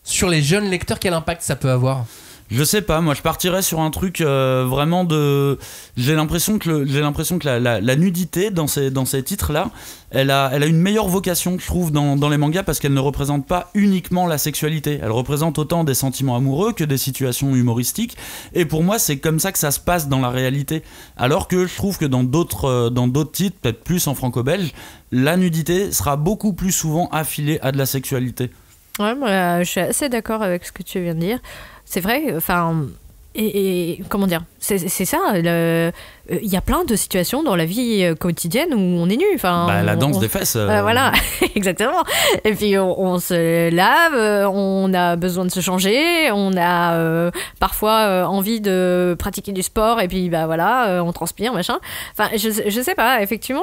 sur les jeunes lecteurs, quel impact ça peut avoir? Je sais pas, moi je partirais sur un truc vraiment de... J'ai l'impression que la nudité dans ces titres-là, elle a une meilleure vocation, je trouve, dans les mangas, parce qu'elle ne représente pas uniquement la sexualité. Elle représente autant des sentiments amoureux que des situations humoristiques. Et pour moi, c'est comme ça que ça se passe dans la réalité. Alors que je trouve que dans d'autres titres, peut-être plus en franco-belge, la nudité sera beaucoup plus souvent affilée à de la sexualité. Ouais, moi, je suis assez d'accord avec ce que tu viens de dire. C'est vrai, enfin, et comment dire, c'est ça. Il y a plein de situations dans la vie quotidienne où on est nu. Enfin, la danse des fesses. Voilà, exactement. Et puis on se lave, on a besoin de se changer, on a parfois envie de pratiquer du sport et puis on transpire, machin. Enfin, je sais pas. Effectivement,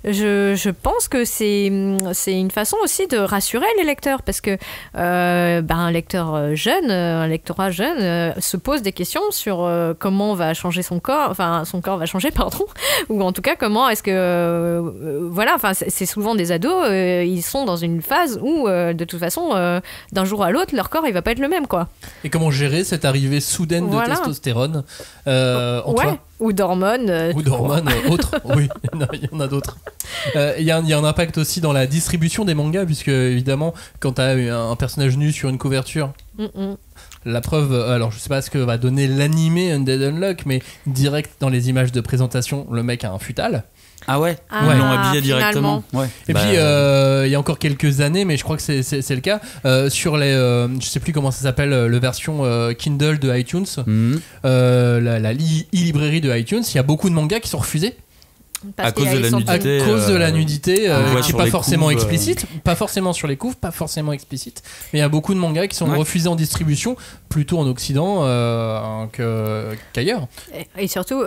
je pense que c'est une façon aussi de rassurer les lecteurs, parce que un lectorat jeune se pose des questions sur comment va changer son corps va changer, pardon, ou en tout cas comment est-ce que c'est souvent des ados, ils sont dans une phase où de toute façon d'un jour à l'autre leur corps il va pas être le même, quoi. Et comment gérer cette arrivée soudaine de testostérone en toi? Ou d'hormones. Autres. Oui, il y en a d'autres. Il y a un impact aussi dans la distribution des mangas, puisque évidemment, quand tu as un personnage nu sur une couverture, la preuve, alors je sais pas ce que va donner l'animé Undead Unluck, mais direct dans les images de présentation, le mec a un futal. Ah ouais, ils l'ont habillé directement. Ouais. Et puis il y a encore quelques années, mais je crois que c'est le cas, sur les je sais plus comment ça s'appelle, la version Kindle de iTunes, la e-librairie de iTunes, il y a beaucoup de mangas qui sont refusés. À cause de la nudité, qui n'est pas forcément explicite, pas forcément sur les couves, pas forcément explicite, mais il y a beaucoup de mangas qui sont refusés en distribution, plutôt en Occident qu'ailleurs. Et surtout,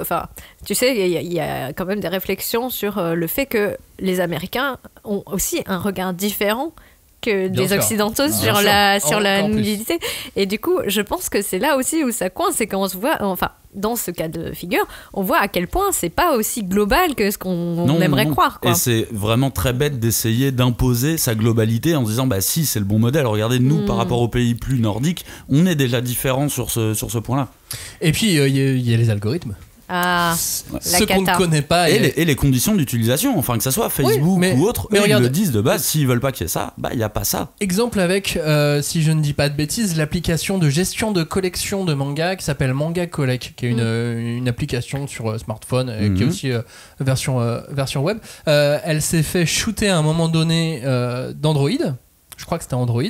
tu sais, il y a quand même des réflexions sur le fait que les Américains ont aussi un regard différent que des Occidentaux sur la nudité. Et du coup, je pense que c'est là aussi où ça coince, c'est quand on se voit, dans ce cas de figure, on voit à quel point c'est pas aussi global que ce qu'on aimerait croire, quoi. Et c'est vraiment très bête d'essayer d'imposer sa globalité en disant si, c'est le bon modèle. Regardez, nous, par rapport aux pays plus nordiques, on est déjà différents sur ce point-là. Et puis, il y a les algorithmes. Ah, ce qu'on ne connaît pas. Et les conditions d'utilisation, enfin que ça soit Facebook ou autre, mais regarde, ils le disent de base, s'ils veulent pas qu'il y ait ça, bah il n'y a pas ça. Exemple avec, si je ne dis pas de bêtises, l'application de gestion de collection de manga qui s'appelle Manga Collect, qui est une application sur smartphone, qui est aussi version web. Elle s'est fait shooter à un moment donné d'Android, je crois que c'était Android,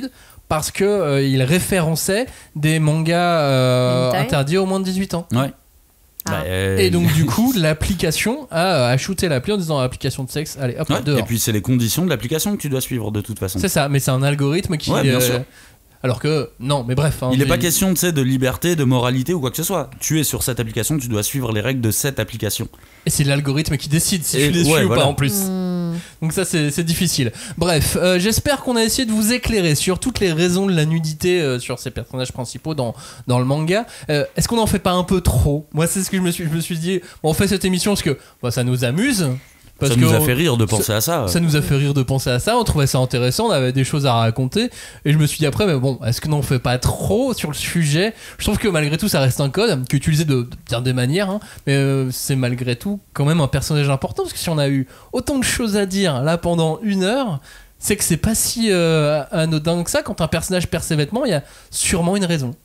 parce que il référençait des mangas interdits aux moins de 18 ans. Ouais. Et donc du coup l'application a shooté l'appli en disant application de sexe, allez hop, dehors. Et puis c'est les conditions de l'application que tu dois suivre de toute façon. C'est ça, mais c'est un algorithme qui bien sûr. Alors que non, mais bref, il n'est pas question de liberté, de moralité ou quoi que ce soit. Tu es sur cette application, tu dois suivre les règles de cette application. Et c'est l'algorithme qui décide si tu les suis ou pas en plus. Donc ça c'est difficile. Bref, j'espère qu'on a essayé de vous éclairer sur toutes les raisons de la nudité sur ces personnages principaux dans le manga. Est-ce qu'on en fait pas un peu trop ? Moi c'est ce que je me suis dit. Bon, on fait cette émission parce que ça nous amuse. Ça nous a fait rire de penser à ça. Ça nous a fait rire de penser à ça. On trouvait ça intéressant, on avait des choses à raconter. Et je me suis dit après, mais bon, est-ce que n'en fait pas trop sur le sujet ? Je trouve que malgré tout, ça reste un code qui est utilisé de bien des manières. Hein, mais c'est malgré tout quand même un personnage important. Parce que si on a eu autant de choses à dire là pendant 1 heure, c'est que c'est pas si anodin que ça. Quand un personnage perd ses vêtements, il y a sûrement une raison.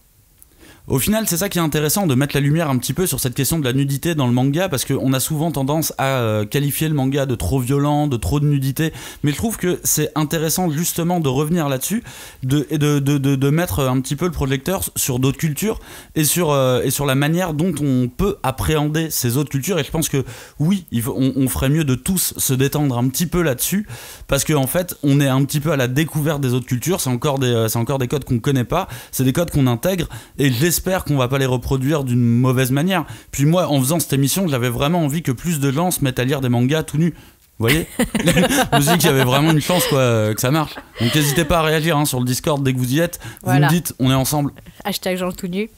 Au final, c'est ça qui est intéressant, de mettre la lumière un petit peu sur cette question de la nudité dans le manga, parce qu'on a souvent tendance à qualifier le manga de trop violent, de trop de nudité, mais je trouve que c'est intéressant justement de revenir là-dessus, de mettre un petit peu le projecteur sur d'autres cultures et sur la manière dont on peut appréhender ces autres cultures. Et je pense que oui, on ferait mieux de tous se détendre un petit peu là-dessus, parce qu'en fait, on est un petit peu à la découverte des autres cultures, c'est encore des codes qu'on connaît pas, c'est des codes qu'on intègre, et j'espère qu'on va pas les reproduire d'une mauvaise manière. Puis moi, en faisant cette émission, j'avais vraiment envie que plus de gens se mettent à lire des mangas tout nus. Vous voyez ? Je me suis dit qu'il y avait vraiment une chance que ça marche. Donc n'hésitez pas à réagir sur le Discord dès que vous y êtes. Vous me dites, on est ensemble. Jean tout nu.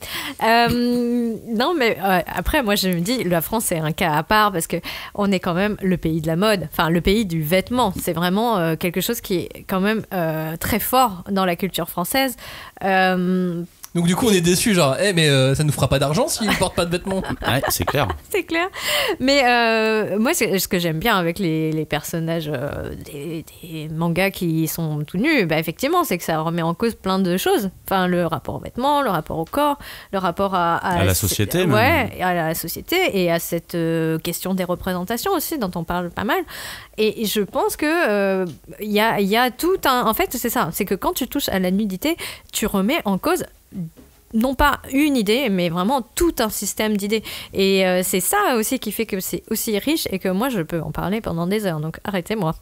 Non, mais après, moi je me dis, la France c'est un cas à part parce qu'on est quand même le pays de la mode, enfin le pays du vêtement. C'est vraiment quelque chose qui est quand même très fort dans la culture française. Donc du coup on est déçus, genre mais ça nous fera pas d'argent s'ils ne portent pas de vêtements. Ouais, c'est clair. C'est clair. Mais moi ce que j'aime bien avec les personnages des mangas qui sont tout nus, effectivement c'est que ça remet en cause plein de choses. Enfin le rapport aux vêtements, le rapport au corps, le rapport à la société. Ouais, à la société et à cette question des représentations aussi dont on parle pas mal. Et je pense que y a tout un... En fait c'est ça, c'est que quand tu touches à la nudité, tu remets en cause non pas une idée, mais vraiment tout un système d'idées. Et c'est ça aussi qui fait que c'est aussi riche et que moi, je peux en parler pendant des heures. Donc, arrêtez-moi.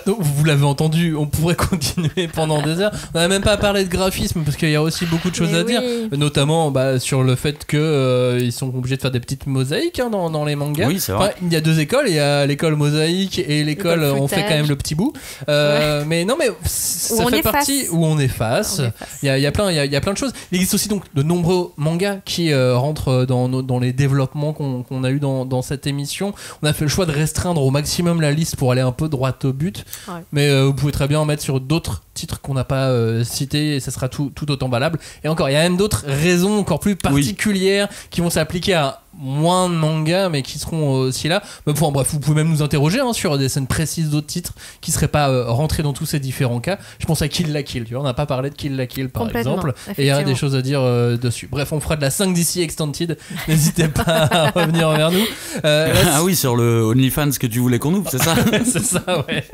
Donc, vous l'avez entendu, on pourrait continuer pendant des heures. On n'a même pas parlé de graphisme parce qu'il y a aussi beaucoup de choses à dire. Notamment sur le fait qu'ils sont obligés de faire des petites mosaïques dans les mangas. Oui, c'est vrai. Il y a 2 écoles. Il y a l'école mosaïque et l'école on fait quand même le petit bout. Mais non, mais ça fait partie où on efface. Il y a plein de choses. Il existe aussi donc de nombreux mangas qui rentrent dans les développements qu'on a eu dans cette émission. On a fait le choix de restreindre au maximum la liste pour aller un peu droit au but, mais vous pouvez très bien en mettre sur d'autres titres qu'on n'a pas cités et ça sera tout autant valable. Et encore, il y a même d'autres raisons encore plus particulières qui vont s'appliquer à moins de mangas mais qui seront aussi là. Mais bon, bref, vous pouvez même nous interroger sur des scènes précises d'autres titres qui seraient pas rentrés dans tous ces différents cas. Je pense à Kill la Kill, tu vois, on n'a pas parlé de Kill la Kill par exemple, et il y a des choses à dire dessus. Bref, on fera de la 5 DC Extended, n'hésitez pas à revenir vers nous. Ah oui, sur le OnlyFans que tu voulais qu'on ouvre, c'est ça? C'est ça, ouais.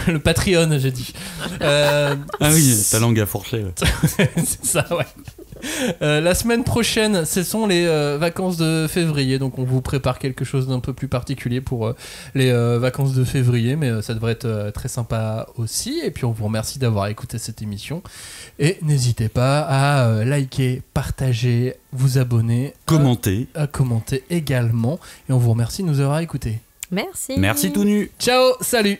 Le Patreon, j'ai dit. Ah oui, ta langue a fourché. Ouais. C'est ça, ouais. La semaine prochaine, ce sont les vacances de février, donc on vous prépare quelque chose d'un peu plus particulier pour les vacances de février, mais ça devrait être très sympa aussi. Et puis on vous remercie d'avoir écouté cette émission et n'hésitez pas à liker, partager, vous abonner, commenter, à commenter également, et on vous remercie de nous avoir écoutés. Merci tout nu. Ciao, salut.